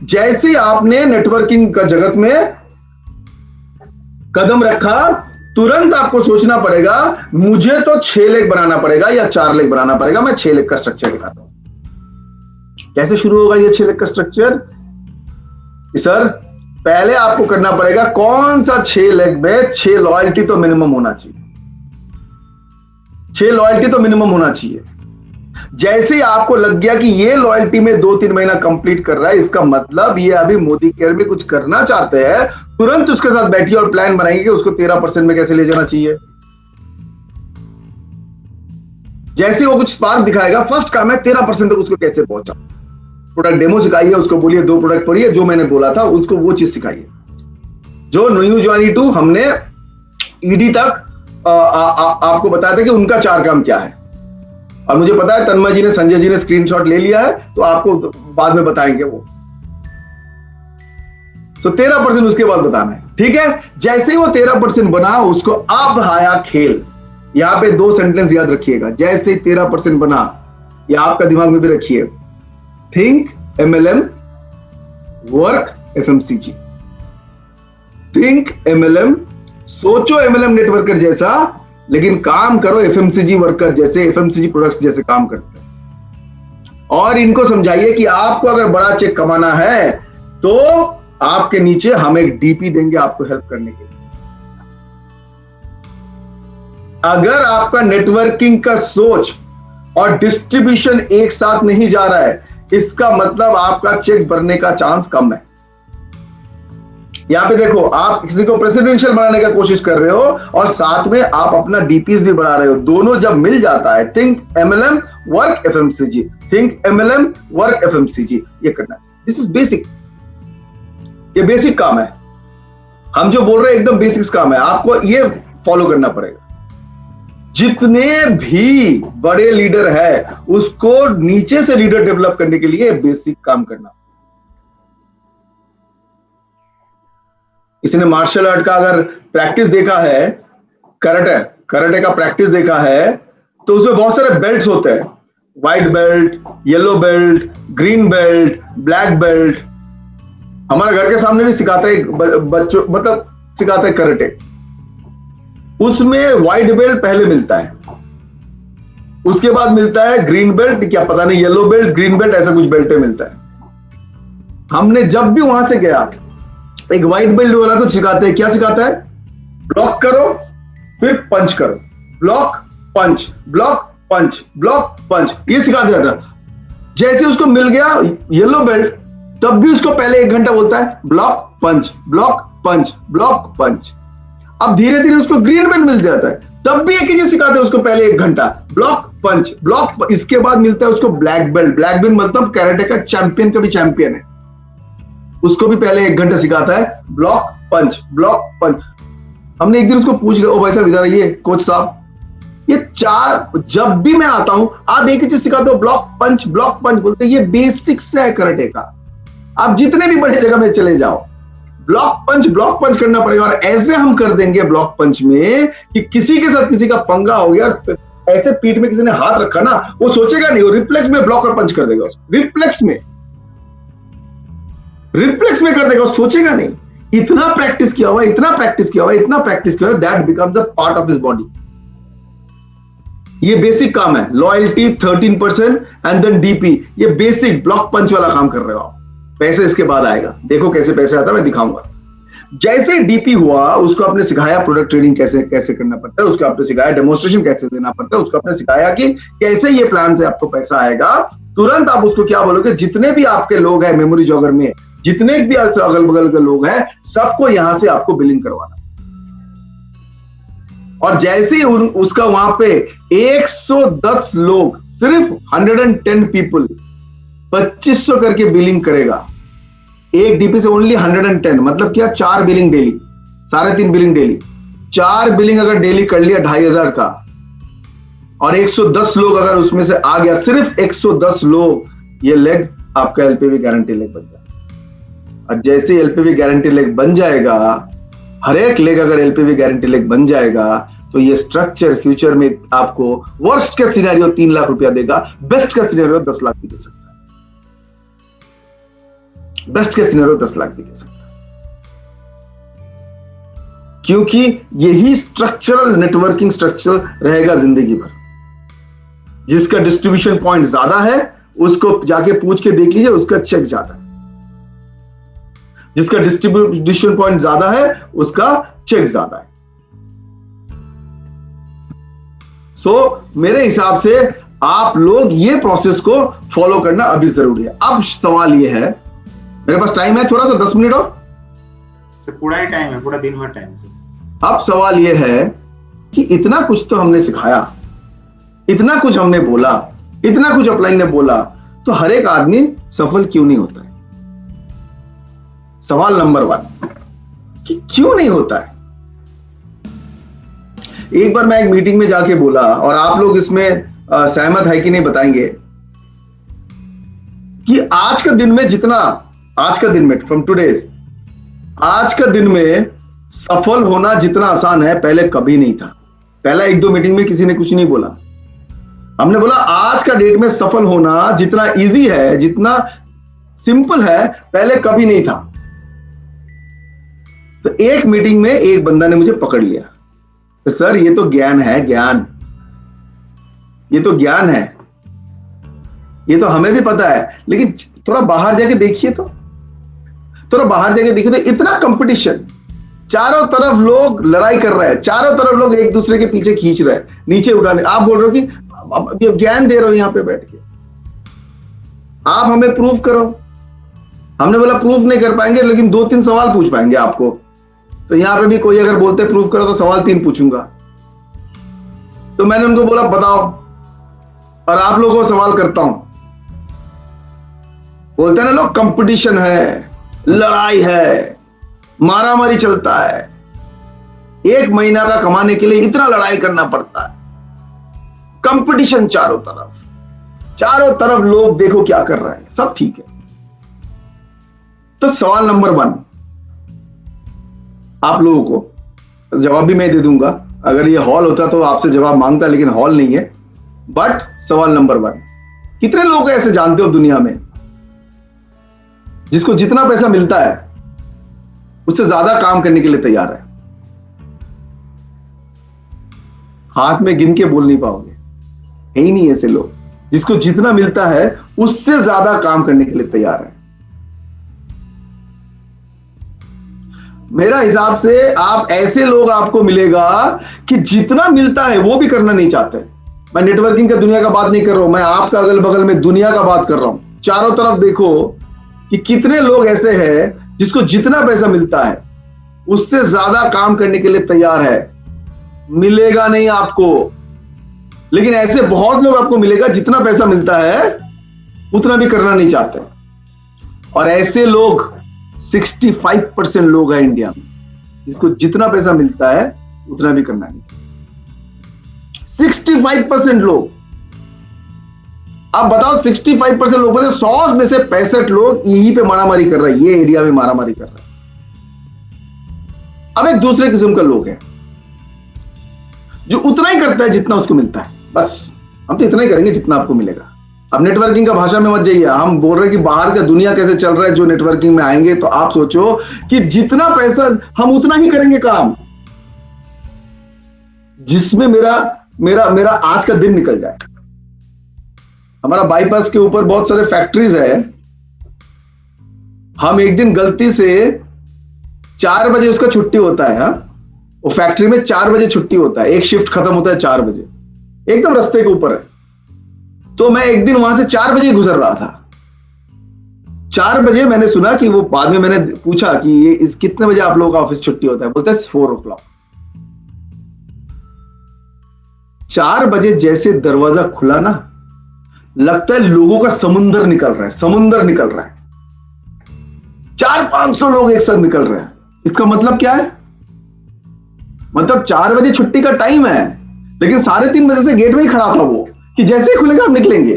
जैसे आपने नेटवर्किंग का जगत में कदम रखा, तुरंत आपको सोचना पड़ेगा मुझे तो 6 लेग बनाना पड़ेगा या 4 लेग बनाना पड़ेगा। मैं 6 लेग का स्ट्रक्चर दिखाता हूं। कैसे शुरू होगा ये 6 लेग का स्ट्रक्चर? सर पहले आपको करना पड़ेगा कौन सा 6 लेग में 6 लॉयल्टी तो मिनिमम होना चाहिए, 6 लॉयल्टी तो मिनिमम होना चाहिए। जैसे ही आपको लग गया कि ये लॉयल्टी में 2-3 महीना कंप्लीट कर रहा है, इसका मतलब ये अभी मोदी केयर में कुछ करना चाहते हैं, तुरंत उसके साथ बैठिए और प्लान बनाइए कि उसको 13% में कैसे ले जाना चाहिए। जैसे वो कुछ स्पार्क दिखाएगा, फर्स्ट काम है 13% तक उसको कैसे पहुंचा। प्रोडक्ट डेमो सिखाइए उसको, बोलिए 2 प्रोडक्ट पढ़िए, जो मैंने बोला था उसको वो चीज सिखाइए जो न्यू ज्वाइनी टू हमने ईडी तक आपको बताया था कि उनका 4 काम क्या है। और मुझे पता है तन्मय जी ने, संजय जी ने स्क्रीनशॉट ले लिया है, तो आपको बाद में बताएंगे वो। तो 13% उसके बाद बताना है, ठीक है। जैसे ही वो 13% बना, उसको अब आया खेल। यहां पे 2 सेंटेंस याद रखिएगा। जैसे ही 13% बना, ये आपका दिमाग में भी रखिए, think MLM, work FMCG। Think MLM, सोचो MLM नेटवर्कर जैसा, लेकिन काम करो FMCG वर्कर जैसे, FMCG प्रोडक्ट्स जैसे काम करते हैं। और इनको समझाइए कि आपको अगर बड़ा चेक कमाना है तो आपके नीचे हम एक DP देंगे आपको हेल्प करने के लिए। अगर आपका नेटवर्किंग का सोच और डिस्ट्रीब्यूशन एक साथ नहीं जा रहा है, इसका मतलब आपका चेक भरने का चांस कम है। यहां पे देखो, आप किसी को प्रेसिडेंशियल बनाने का कोशिश कर रहे हो और साथ में आप अपना डीपीज भी बढ़ा रहे हो, दोनों जब मिल जाता है, think MLM work FMCG, think MLM work FMCG, ये करना है। दिस इज बेसिक, ये बेसिक काम है। हम जो बोल रहे हैं एकदम बेसिक्स काम है, आपको ये फॉलो करना पड़ेगा। जितने भी बड़े लीडर है उसको नीचे से लीडर डेवलप करने के लिए बेसिक काम करना। किसी ने मार्शल आर्ट का अगर प्रैक्टिस देखा है, कराटे का प्रैक्टिस देखा है, तो उसमें बहुत सारे बेल्ट्स होते हैं, white belt, yellow belt, green belt, black belt. हमारे घर के सामने भी सिखाते हैं बच्चों, मतलब सिखाते हैं कराटे। उसमें व्हाइट बेल्ट पहले मिलता है, उसके बाद मिलता है ग्रीन बेल्ट, क्या पता नहीं, येलो बेल्ट, ग्रीन बेल्ट, ऐसा कुछ बेल्ट मिलता है। हमने जब भी वहां से गया, एक व्हाइट बेल्ट वाला कुछ सिखाते हैं, क्या सिखाता है? ब्लॉक करो फिर पंच करो, block punch, block punch, block punch, ये सिखा दिया था। जैसे उसको मिल गया येलो बेल्ट, तब भी उसको पहले 1 घंटा बोलता है block punch, block punch, block punch. अब धीरे धीरे उसको ग्रीन बेल्ट मिल जाता है, तब भी एक ही चीज सिखाते हैं उसको पहले 1 घंटा, ब्लॉक पंच, ब्लॉक। इसके बाद मिलता है उसको ब्लैक बेल्ट। ब्लैक बेल्ट मतलब कराटे का चैंपियन का भी चैंपियन है, उसको भी पहले 1 घंटा सिखाता है ब्लॉक पंच, ब्लॉक पंच। हमने एक दिन उसको पूछ लिया, ओ भाई साहब इधर आइए कोच साहब, ये 4 जब भी मैं आता हूं आप एक ही चीज सिखाते हो, ब्लॉक पंच, ब्लॉक पंच बोलते हैं। ये बेसिक्स है कराटे का। आप जितने भी बड़े जगह में चले जाओ, ब्लॉक पंच करना पड़ेगा। और ऐसे हम कर देंगे ब्लॉक पंच में कि किसी के साथ किसी का पंगा हो गया, ऐसे पीठ में किसी ने हाथ रखा ना, वो सोचेगा नहीं, वो रिफ्लेक्स में ब्लॉक और पंच कर देगा उसको, रिफ्लेक्स में कर देगा, सोचेगा नहीं। इतना प्रैक्टिस किया हुआ, that becomes a part of his body. ये बेसिक काम है। लॉयल्टी 13% एंड देन डीपी, ये बेसिक ब्लॉक पंच वाला काम कर रहे हो आप। पैसे इसके बाद आएगा, देखो कैसे पैसे आता है, मैं दिखाऊंगा। जैसे डीपी हुआ, उसको आपने सिखाया प्रोडक्ट ट्रेडिंग कैसे करना पड़ता है, उसको आपने सिखाया डेमोन्स्ट्रेशन कैसे देना पड़ता है, उसको आपने सिखाया कि कैसे ये प्लान से आपको पैसा आएगा। तुरंत आप उसको क्या बोलोगे, जितने भी आपके लोग हैं मेमोरी जॉगर में, जितने भी अगल बगल के लोग हैं, सबको यहां से आपको बिलिंग करवाना। और जैसे उसका वहां पे 110 लोग, सिर्फ 110 पीपल 2500 करके बिलिंग करेगा एक डीपी से, ओनली 110, मतलब क्या, 4 billing daily, 3.5 billing daily. 4 billing अगर डेली कर लिया 2500 का, और 110 लोग अगर उसमें से आ गया, सिर्फ 110 लोग, ये लेग आपका एलपीवी गारंटी लेग बन जाएगा। और जैसे एलपीवी गारंटी लेग बन जाएगा, हर एक लेग अगर एलपीवी गारंटी लेग बन जाएगा, तो ये स्ट्रक्चर फ्यूचर में आपको वर्स्ट का सिनेरियो 3 लाख रुपया देगा, बेस्ट का सिनेरियो 10 लाख भी दे सकता है, बेस्ट के सिनेरियो 10 लाख भी दे सकता है। क्योंकि यही स्ट्रक्चरल नेटवर्किंग स्ट्रक्चर रहेगा जिंदगी भर। जिसका डिस्ट्रीब्यूशन पॉइंट ज्यादा है, उसको जाके पूछ के देख लीजिए, उसका चेक ज्यादा है। जिसका डिस्ट्रीब्यूशन पॉइंट ज्यादा है, उसका चेक ज्यादा है। मेरे हिसाब से आप लोग ये प्रोसेस को फॉलो करना अभी जरूरी है। अब सवाल ये है, मेरे पास टाइम है थोड़ा सा, 10 मिनट और, पूरा ही टाइम है, पूरा दिन भर टाइम है। अब सवाल ये है कि इतना कुछ तो हमने सिखाया, इतना कुछ हमने बोला, इतना कुछ अपलाइन ने बोला, तो हर एक आदमी सफल क्यों नहीं होता है? सवाल नंबर 1 कि क्यों नहीं होता है? एक बार मैं एक मीटिंग में जाके बोला, और आप लोग इसमें सहमत है कि नहीं बताएंगे, कि आज का दिन में जितना, आज का दिन में फ्रॉम टुडे, आज का दिन में सफल होना जितना आसान है, पहले कभी नहीं था। पहला 1-2 मीटिंग में किसी ने कुछ नहीं बोला। हमने बोला आज का डेट में सफल होना जितना इजी है, जितना सिंपल है, पहले कभी नहीं था। तो एक मीटिंग में एक बंदा ने मुझे पकड़ लिया, तो सर ये तो ज्ञान है, ज्ञान, ये तो ज्ञान है, ये तो हमें भी पता है, लेकिन थोड़ा बाहर जाके देखिए तो, थोड़ा बाहर जाके देखिए तो इतना कंपटीशन, चारों तरफ लोग लड़ाई कर रहे हैं, चारों तरफ लोग एक दूसरे के पीछे खींच रहे हैं, नीचे उठाने। आप बोल रहे हो कि ज्ञान दे रहे हो यहां पे बैठ के, आप हमें प्रूफ करो। हमने बोला प्रूफ नहीं कर पाएंगे, लेकिन 2-3 सवाल पूछ पाएंगे आपको। तो यहां पे भी कोई अगर बोलते प्रूफ करो, तो सवाल 3 पूछूंगा। तो मैंने उनको बोला बताओ, और आप लोगों को सवाल करता हूं। बोलते हैं ना लोग, कंपटीशन है, लड़ाई है, मारामारी चलता है, 1 महीना का कमाने के लिए इतना लड़ाई करना पड़ता है, कंपटीशन चारों तरफ लोग देखो क्या कर रहे हैं, सब ठीक है। तो सवाल नंबर 1 आप लोगों को जवाब भी मैं दे दूंगा, अगर ये हॉल होता तो आपसे जवाब मांगता, लेकिन हॉल नहीं है। बट सवाल नंबर 1, कितने लोग ऐसे जानते हो दुनिया में जिसको जितना पैसा मिलता है उससे ज्यादा काम करने के लिए तैयार है? हाथ में गिन के बोल नहीं पाओगे, है ही नहीं ऐसे लोग। जिसको जितना मिलता है उससे ज्यादा काम करने के लिए तैयार है। मेरा हिसाब से आप ऐसे लोग आपको मिलेगा कि जितना मिलता है वो भी करना नहीं चाहते। मैं नेटवर्किंग का दुनिया का बात नहीं कर रहा हूं, मैं आपका अगल बगल में दुनिया का बात कर रहा हूं। चारों तरफ देखो कि कितने लोग ऐसे हैं जिसको जितना पैसा मिलता है उससे ज्यादा काम करने के लिए तैयार है। मिलेगा नहीं आपको, लेकिन ऐसे बहुत लोग आपको मिलेगा जितना पैसा मिलता है उतना भी करना नहीं चाहते। और ऐसे लोग 65% लोग हैं इंडिया में जिसको जितना पैसा मिलता है उतना भी करना नहीं चाहते। 65% लोग। अब बताओ 65% लोग में से 100 में से 65 लोग यहीं पे मारामारी कर रहे हैं, ये एरिया में मारामारी कर रहे हैं। अब एक दूसरे किस्म का लोग है जो उतना ही करता है जितना उसको मिलता है, बस हम तो इतना ही करेंगे जितना आपको मिलेगा। अब नेटवर्किंग का भाषा में मत जाइए, हम बोल रहे हैं कि बाहर का दुनिया कैसे चल रहा है, जो नेटवर्किंग में आएंगे तो आप सोचो कि जितना पैसा हम उतना ही करेंगे काम जिसमें मेरा मेरा मेरा आज का दिन निकल जाए। हमारा बाईपास के ऊपर बहुत सारे फैक्ट्रीज है, हम एक दिन गलती से 4 बजे उसका छुट्टी होता है, वो फैक्ट्री में 4 बजे छुट्टी होता है, एक शिफ्ट खत्म होता है 4 बजे, एकदम रास्ते के ऊपर है। तो मैं एक दिन वहां से 4 बजे गुजर रहा था। 4 बजे मैंने सुना कि वो, बाद में मैंने पूछा कि ये इस कितने बजे आप लोगों का ऑफिस छुट्टी होता है, बोलते हैं 4 o'clock। 4 बजे जैसे दरवाजा खुला ना, लगता है लोगों का समुंदर निकल रहा है, समुंदर निकल रहा है। 400-500 लोग एक साथ निकल रहे हैं। इसका मतलब क्या है? मतलब 4 बजे छुट्टी का टाइम है, लेकिन 3:30 बजे से गेट में ही खड़ा था वो, कि जैसे ही खुलेगा हम निकलेंगे।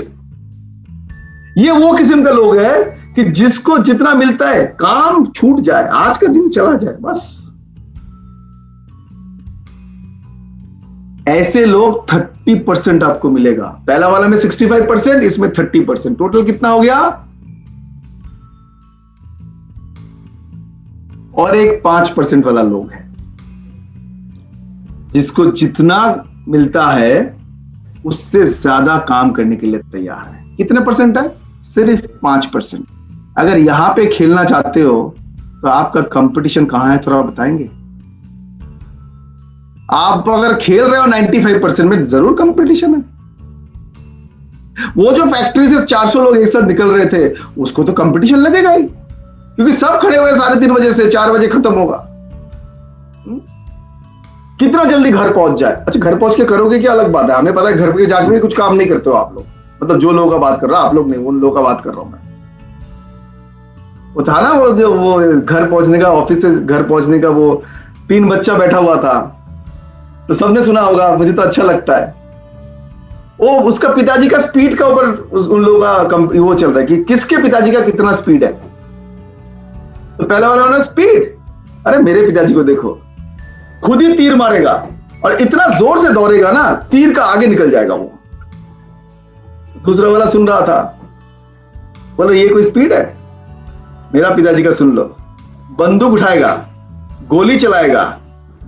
ये वो किस्म का लोग है कि जिसको जितना मिलता है काम छूट जाए, आज का दिन चला जाए, बस। ऐसे लोग 30% आपको मिलेगा। पहला वाला में 65%, इसमें 30%, टोटल कितना हो गया? और एक 5% वाला लोग है जिसको जितना मिलता है उससे ज्यादा काम करने के लिए तैयार है। कितने परसेंट है? सिर्फ 5%। अगर यहां पे खेलना चाहते हो तो आपका कंपटीशन कहां है, थोड़ा बताएंगे? आप अगर खेल रहे हो 95% में, जरूर कंपटीशन है। वो जो फैक्ट्री से 400 लोग एक साथ निकल रहे थे, उसको तो कंपटीशन लगेगा ही, क्योंकि सब खड़े हुए 3:30 बजे से 4 बजे खत्म होगा। कितना जल्दी घर पहुंच जाए। अच्छा, घर पहुंच के करोगे क्या अलग बात है, हमें पता है घर पे जाके भी कुछ काम नहीं करते हो आप लोग। मतलब जो लोगों का बात कर रहा, आप लोग नहीं, उन लोगों का बात कर रहा हूं मैं। वो था ना, वो जो वो घर पहुंचने का, ऑफिस से घर पहुंचने का, वो 3 बच्चा बैठा हुआ था, तो सबने सुना होगा, मुझे तो अच्छा लगता है। वो उसका पिताजी का स्पीड का ऊपर उन लोगों का वो चल रहा है कि किसके पिताजी का कितना स्पीड है। तो पहला वाला ना स्पीड, अरे मेरे पिताजी को देखो, खुद ही तीर मारेगा और इतना जोर से दौड़ेगा ना, तीर का आगे निकल जाएगा वो। दूसरा वाला सुन रहा था, बोलो ये कोई स्पीड है? मेरा पिताजी का सुन लो, बंदूक उठाएगा, गोली चलाएगा,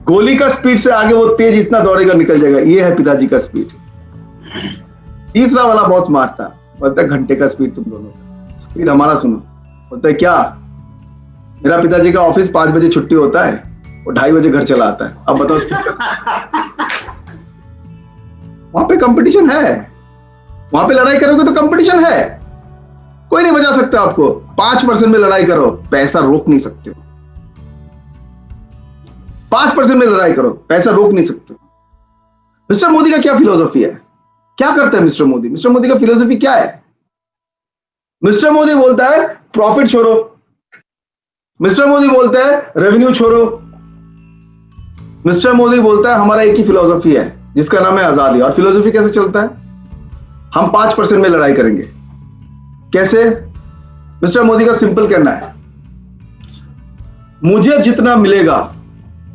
गोली का स्पीड से आगे वो तेज इतना दौड़ेगा, निकल जाएगा। ये है पिताजी का स्पीड। तीसरा वाला बहुत स्मार्ट था, बोलता है घंटे का स्पीड तुम दोनों का, स्पीड हमारा सुनो। बोलता है क्या? मेरा पिताजी का ऑफिस 5 बजे छुट्टी होता है, वो 2:30 बजे घर चला आता है। अब बताओ वहां पे कंपटीशन है, वहां पे लड़ाई करोगे तो कंपटीशन है, कोई नहीं बचा सकता आपको। 5% में लड़ाई करो, पैसा रोक नहीं सकते। 5% में लड़ाई करो, पैसा रोक नहीं सकते। मिस्टर मोदी का क्या फिलॉसफी है? क्या करता है मिस्टर मोदी? मिस्टर मोदी का फिलॉसफी क्या है? मिस्टर मोदी बोलता है प्रॉफिट छोड़ो, मिस्टर मोदी बोलता है रेवेन्यू छोड़ो, मिस्टर मोदी बोलता है हमारा एक ही फिलॉसफी है जिसका नाम है आजादी। और फिलॉसफी कैसे चलता है? हम 5% में लड़ाई करेंगे। कैसे? मिस्टर मोदी का सिंपल कहना है, मुझे जितना मिलेगा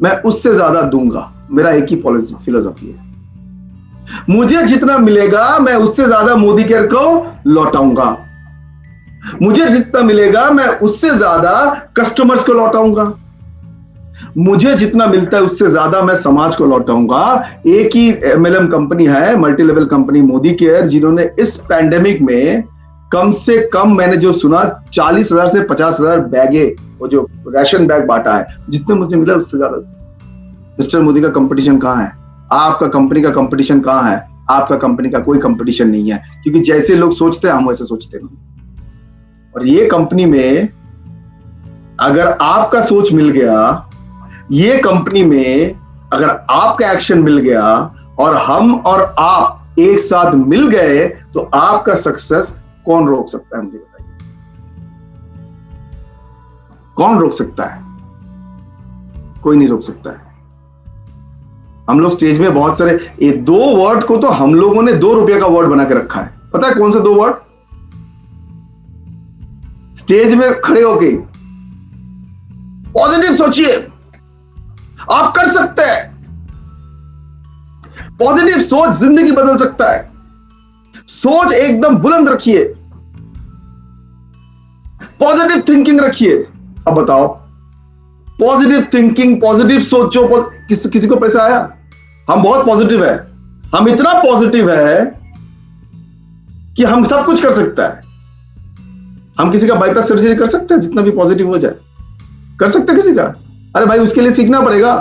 मैं उससे ज्यादा दूंगा। मेरा एक ही पॉलिसी फिलॉसफी है, मुझे जितना मिलेगा मैं उससे ज्यादा मोदी केयर को लौटाऊंगा, मुझे जितना मिलेगा मैं उससे ज्यादा कस्टमर्स को लौटाऊंगा, मुझे जितना मिलता है उससे ज्यादा मैं समाज को लौटाऊंगा। एक ही MLM कंपनी है, multi level company Modi care, जिन्होंने इस पैंडेमिक में कम से कम, मैंने जो सुना, 40,000 से 50,000 बैगे, वो जो राशन बैग बांटा है। जितने मुझे मिला उससे ज्यादा। मिस्टर मोदी का कंपटीशन कहां है? आपका कंपनी का कंपटीशन कहां है? आपका कंपनी का कोई कंपटीशन नहीं है, क्योंकि जैसे लोग सोचते हैं हम वैसे सोचते नहीं। और ये कंपनी में अगर आपका सोच मिल गया, ये कंपनी में अगर आपका एक्शन मिल गया और हम और आप एक साथ मिल गए, तो आपका सक्सेस कौन रोक सकता है? मुझे बताइए, कौन रोक सकता है? कोई नहीं रोक सकता है। हम लोग स्टेज में बहुत सारे, ये 2 वर्ड को तो हम लोगों ने 2 रुपए का वर्ड बना के रखा है। पता है कौन से 2 वर्ड? स्टेज में खड़े होके पॉजिटिव सोचिए, आप कर सकते हैं। पॉजिटिव सोच जिंदगी बदल सकता है। सोच एकदम बुलंद रखिए, पॉजिटिव थिंकिंग रखिए। अब बताओ, पॉजिटिव थिंकिंग, पॉजिटिव सोचो। किसी को पैसा आया? हम बहुत पॉजिटिव है, हम इतना पॉजिटिव है कि हम सब कुछ कर सकता है। हम किसी का बाईपास सर्जरी कर सकते हैं, जितना भी पॉजिटिव हो जाए कर सकते हैं किसी का। अरे भाई, उसके लिए सीखना पड़ेगा।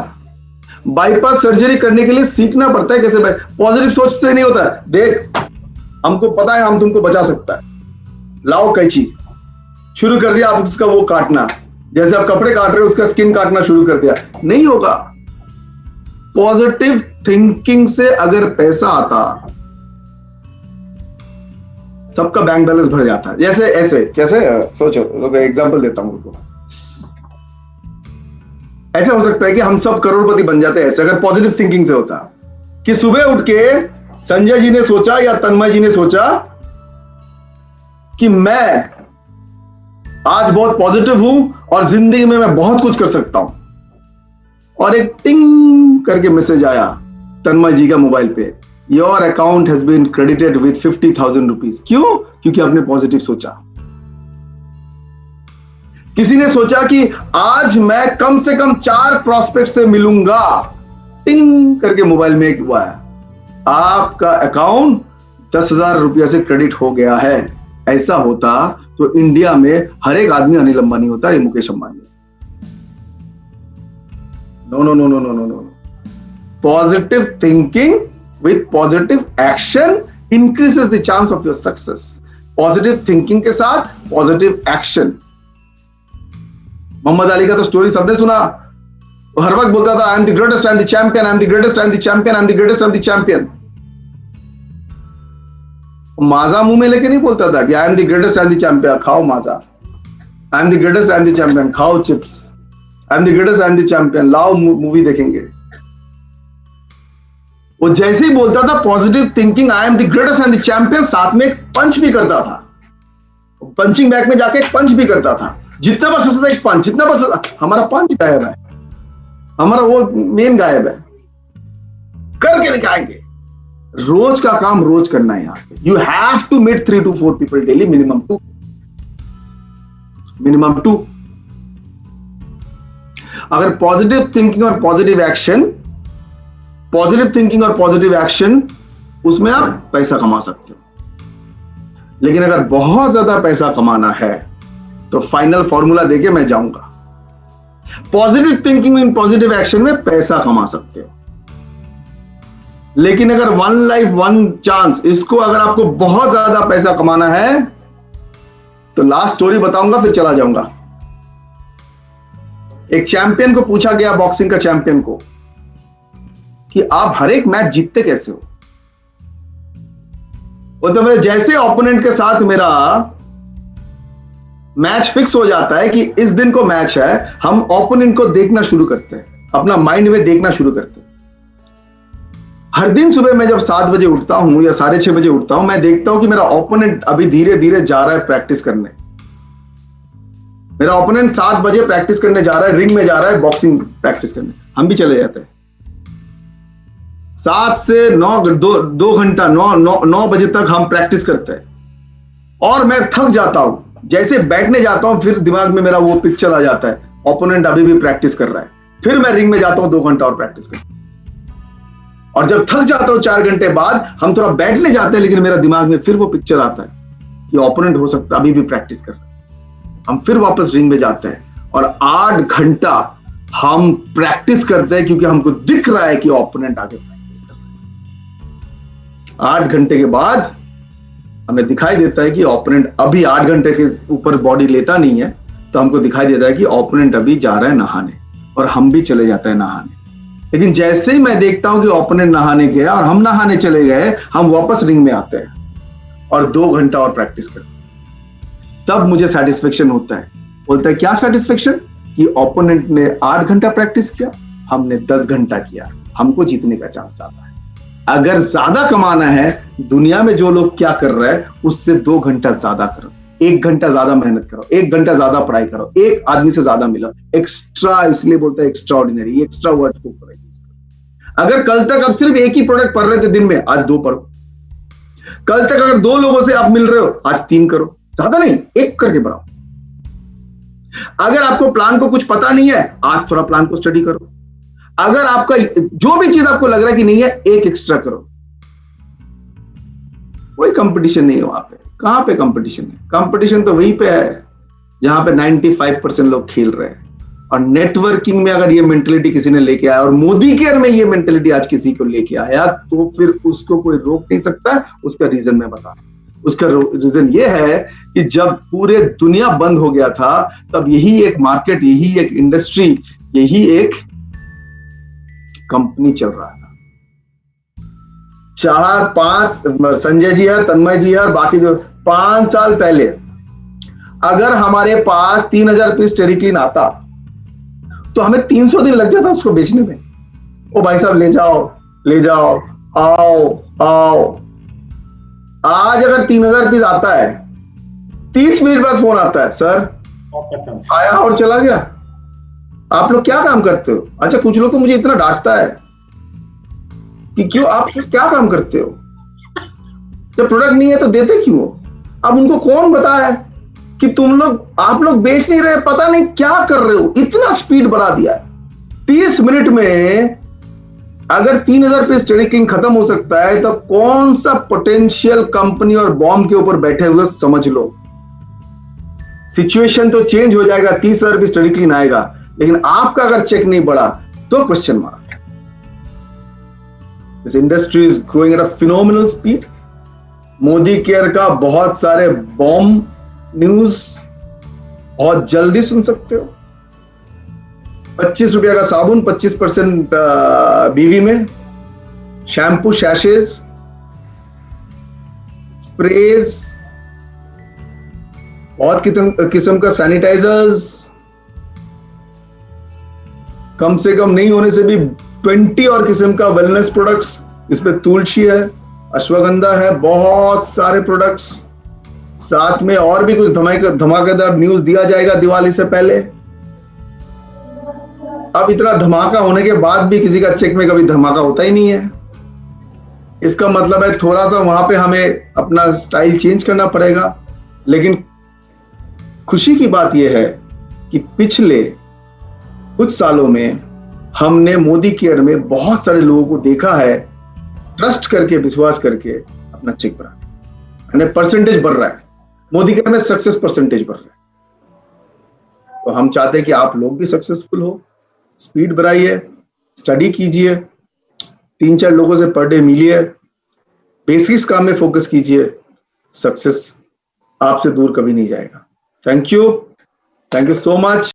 बाईपास सर्जरी करने के लिए सीखना पड़ता है कैसे। भाई पॉजिटिव सोच से नहीं होता है। देख, हमको पता है हम तुमको बचा सकता है, लाओ कैंची। शुरू कर दिया आप उसका वो काटना, जैसे आप कपड़े काट रहे हो उसका स्किन काटना शुरू कर दिया, नहीं होगा। पॉजिटिव थिंकिंग से अगर पैसा आता, सबका बैंक बैलेंस भर जाता है। जैसे ऐसे कैसे सोचो, एग्जांपल देता हूं उनको। ऐसे हो सकता है कि हम सब करोड़पति बन जाते हैं ऐसे, अगर पॉजिटिव थिंकिंग से होता कि सुबह उठ के संजय जी ने सोचा या तन्मय जी ने सोचा कि मैं आज बहुत पॉजिटिव हूं और जिंदगी में मैं बहुत कुछ कर सकता हूं, और एक टिंग करके मैसेज आया तन्मय जी का मोबाइल पे, your account has been credited with 50,000 rupees. क्यों? क्योंकि आपने पॉजिटिव सोचा। किसी ने सोचा कि आज मैं कम से कम 4 प्रोस्पेक्ट से मिलूंगा, टिंग करके मोबाइल में एक हुआ है, आपका अकाउंट 10,000 रुपया से क्रेडिट हो गया है। ऐसा होता तो इंडिया में हर एक आदमी अनिल अंबानी होता है, Mukesh Ambani. No no no no no no no. Positive thinking with positive action increases the chance of your success. Positive thinking के साथ पॉजिटिव एक्शन। मोहम्मद अली का तो स्टोरी सबने सुना। वो हर वक्त बोलता था, I am the greatest, I am the champion, I am the greatest, I am the champion, I am the greatest, I am the champion. Maaza मुंह में लेके नहीं बोलता था कि I am the greatest, I am the champion, खाओ Maaza. I am the greatest, I am the champion, खाओ chips. I am the greatest, I am the champion, लाओ मूवी देखेंगे। वो जैसे ही बोलता था positive thinking, I am the greatest, I am the champion, साथ में एक पंच भी करता था। पंचिंग बैग में जाके एक पंच भी करता था। जितना बार सोचता था एक पंच, जितना बार सोचता, हमारा पंच गायब है, हमारा वो मेन गायब है, करके दिखाएंगे। रोज का काम रोज करना है। यहाँ पे you have to meet 3 to 4 people daily, minimum 2। अगर पॉजिटिव थिंकिंग और पॉजिटिव एक्शन, उसमें आप पैसा कमा सकते हो। लेकिन अगर बहुत ज्यादा पैसा कमाना है तो फाइनल फॉर्मूला देके मैं जाऊंगा। Positive thinking in positive action में पैसा कमा सकते हो, लेकिन अगर 1 लाइफ 1 चांस, इसको अगर आपको बहुत ज्यादा पैसा कमाना है तो लास्ट स्टोरी बताऊंगा, फिर चला जाऊंगा। एक चैंपियन को पूछा गया, बॉक्सिंग का चैंपियन को, कि आप हर एक मैच जीतते कैसे हो? वो तो मेरे जैसे ओपोनेंट के साथ मेरा मैच फिक्स हो जाता है कि इस दिन को मैच है, हम ओपोनेंट को देखना शुरू करते हैं, अपना माइंड में देखना शुरू करते हैं। हर दिन सुबह मैं जब 7 बजे उठता हूं या 6:30 बजे उठता हूं, मैं देखता हूं कि मेरा ओपोनेंट अभी धीरे धीरे जा रहा है प्रैक्टिस करने। मेरा ओपोनेंट 7 बजे प्रैक्टिस करने जा रहा है, रिंग में जा रहा है बॉक्सिंग प्रैक्टिस करने। हम भी चले जाते हैं 7 से 9, 2 घंटा, 9 बजे तक हम प्रैक्टिस करते हैं। और मैं थक जाता हूं, जैसे बैठने जाता हूं फिर दिमाग में मेरा वो पिक्चर आ जाता है, ओपोनेंट अभी भी प्रैक्टिस कर रहा है। फिर मैं रिंग में जाता हूं 2 घंटा और प्रैक्टिस करता हूं। और जब थक जाता हूं 4 घंटे बाद, हम थोड़ा बैठने जाते हैं, लेकिन मेरा दिमाग में फिर वो पिक्चर आता है कि ओपोनेंट हो सकता है अभी भी प्रैक्टिस कर रहा है। हम फिर वापस रिंग में जाते हैं और 8 घंटा हम प्रैक्टिस करते हैं, क्योंकि हमको दिख रहा है कि ओपोनेंट आगे प्रैक्टिस कर रहा है। 8 घंटे के बाद हमें दिखाई देता है कि ओपोनेंट अभी 8 घंटे के ऊपर बॉडी लेता नहीं है, तो हमको दिखाई देता है कि ओपोनेंट अभी जा रहा है नहाने, और हम भी चले जाते हैं नहाने। लेकिन जैसे ही मैं देखता हूं कि ओपोनेंट नहाने गया और हम नहाने चले गए, हम वापस रिंग में आते हैं और 2 घंटा और प्रैक्टिस करते हैं। तब मुझे सेटिस्फेक्शन होता है। बोलता है क्या सेटिस्फेक्शन? कि ओपोनेंट ने 8 घंटा प्रैक्टिस किया, हमने 10 घंटा किया, हमको जीतने का चांस आता है। अगर ज्यादा कमाना है, दुनिया में जो लोग क्या कर रहे हैं उससे 2 घंटा ज्यादा करो, 1 घंटा ज्यादा मेहनत करो, 1 घंटा ज्यादा पढ़ाई करो, एक आदमी से ज्यादा मिलो। एक्स्ट्रा इसलिए बोलते हैं एक्स्ट्रा ऑर्डिनरी, एक्स्ट्रा वर्ड को करो। अगर कल तक आप सिर्फ एक ही प्रोडक्ट पढ़ रहे थे दिन में, आज 2 पढ़ो। कल तक अगर 2 लोगों से आप मिल रहे हो, आज 3 करो, ज्यादा नहीं, 1 करके बढ़ाओ। अगर आपको प्लान को कुछ पता नहीं है, आज थोड़ा प्लान को स्टडी करो। अगर आपका जो भी चीज आपको लग रहा है कि नहीं है, 1 एक्स्ट्रा करो। कोई कंपटीशन नहीं है वहां पे। कहां पे कंपटीशन है? कंपटीशन तो वहीं पे है जहां पे 95% लोग खेल रहे हैं। और नेटवर्किंग में अगर ये मेंटेलिटी किसी ने लेके आया, और मोदी केयर में ये मेंटेलिटी आज किसी को लेके आया, तो फिर उसको कोई रोक नहीं सकता। उसका रीजन मैं बता रहा हूं। उसका रीजन ये है कि जब पूरे दुनिया बंद हो गया था, तब यही एक मार्केट, यही एक इंडस्ट्री, यही एक कंपनी चल रहा था। 4-5 संजय जी है, तन्मय जी है और बाकी जो 5 साल पहले अगर हमारे पास 3000 पीस स्टडी क्लीन आता, तो हमें 300 दिन लग जाता उसको बेचने में। ओ भाई साहब ले जाओ, आओ। आज अगर 3000 पीस आता है, 30 मिनट बाद फोन आता है, सर आया और चला गया। आप लोग क्या काम करते हो? अच्छा, कुछ लोग तो मुझे इतना डांटता है कि क्यों आप क्या काम करते हो, जब प्रोडक्ट नहीं है तो देते क्यों हो? अब उनको कौन बताया कि आप लोग बेच नहीं रहे, पता नहीं क्या कर रहे हो, इतना स्पीड बढ़ा दिया है। 30 मिनट में अगर 3000 पे स्टडी क्लीन खत्म हो सकता है, तो कौन सा पोटेंशियल कंपनी और बॉम्ब के ऊपर बैठे हुए समझ लो। सिचुएशन तो चेंज हो जाएगा, 30,000 पे स्टडी क्लीन आएगा, लेकिन आपका अगर चेक नहीं बढ़ा तो question mark. This industry is growing at a phenomenal speed. Modi care का बहुत सारे बॉम्ब न्यूज बहुत जल्दी सुन सकते हो। 25 रुपया का साबुन 25% बीवी में, शैम्पू, शैशेज, स्प्रेज, बहुत किस्म का सैनिटाइजर्स, कम से कम नहीं होने से भी 20 और किस्म का वेलनेस प्रोडक्ट्स। इसमें तुलसी है, अश्वगंधा है, बहुत सारे प्रोडक्ट्स। साथ में और भी कुछ धमाकेदार न्यूज दिया जाएगा दिवाली से पहले। अब इतना धमाका होने के बाद भी किसी का चेक में कभी धमाका होता ही नहीं है। इसका मतलब है थोड़ा सा वहां पे हमें अपना स्टाइल चेंज करना पड़ेगा। लेकिन खुशी की बात यह है कि पिछले कुछ सालों में हमने मोदी केयर में बहुत सारे लोगों को देखा है, ट्रस्ट करके, विश्वास करके अपना चेक बढ़ा, यानी परसेंटेज बढ़ रहा है। मोदी केयर में सक्सेस परसेंटेज बढ़ रहा है। तो हम चाहते हैं कि आप लोग भी सक्सेसफुल हो। स्पीड बढ़ाइए, स्टडी कीजिए, 3-4 लोगों से पर डे मिलिए, बेसिक्स काम में फोकस कीजिए। सक्सेस आपसे दूर कभी नहीं जाएगा। Thank you so much.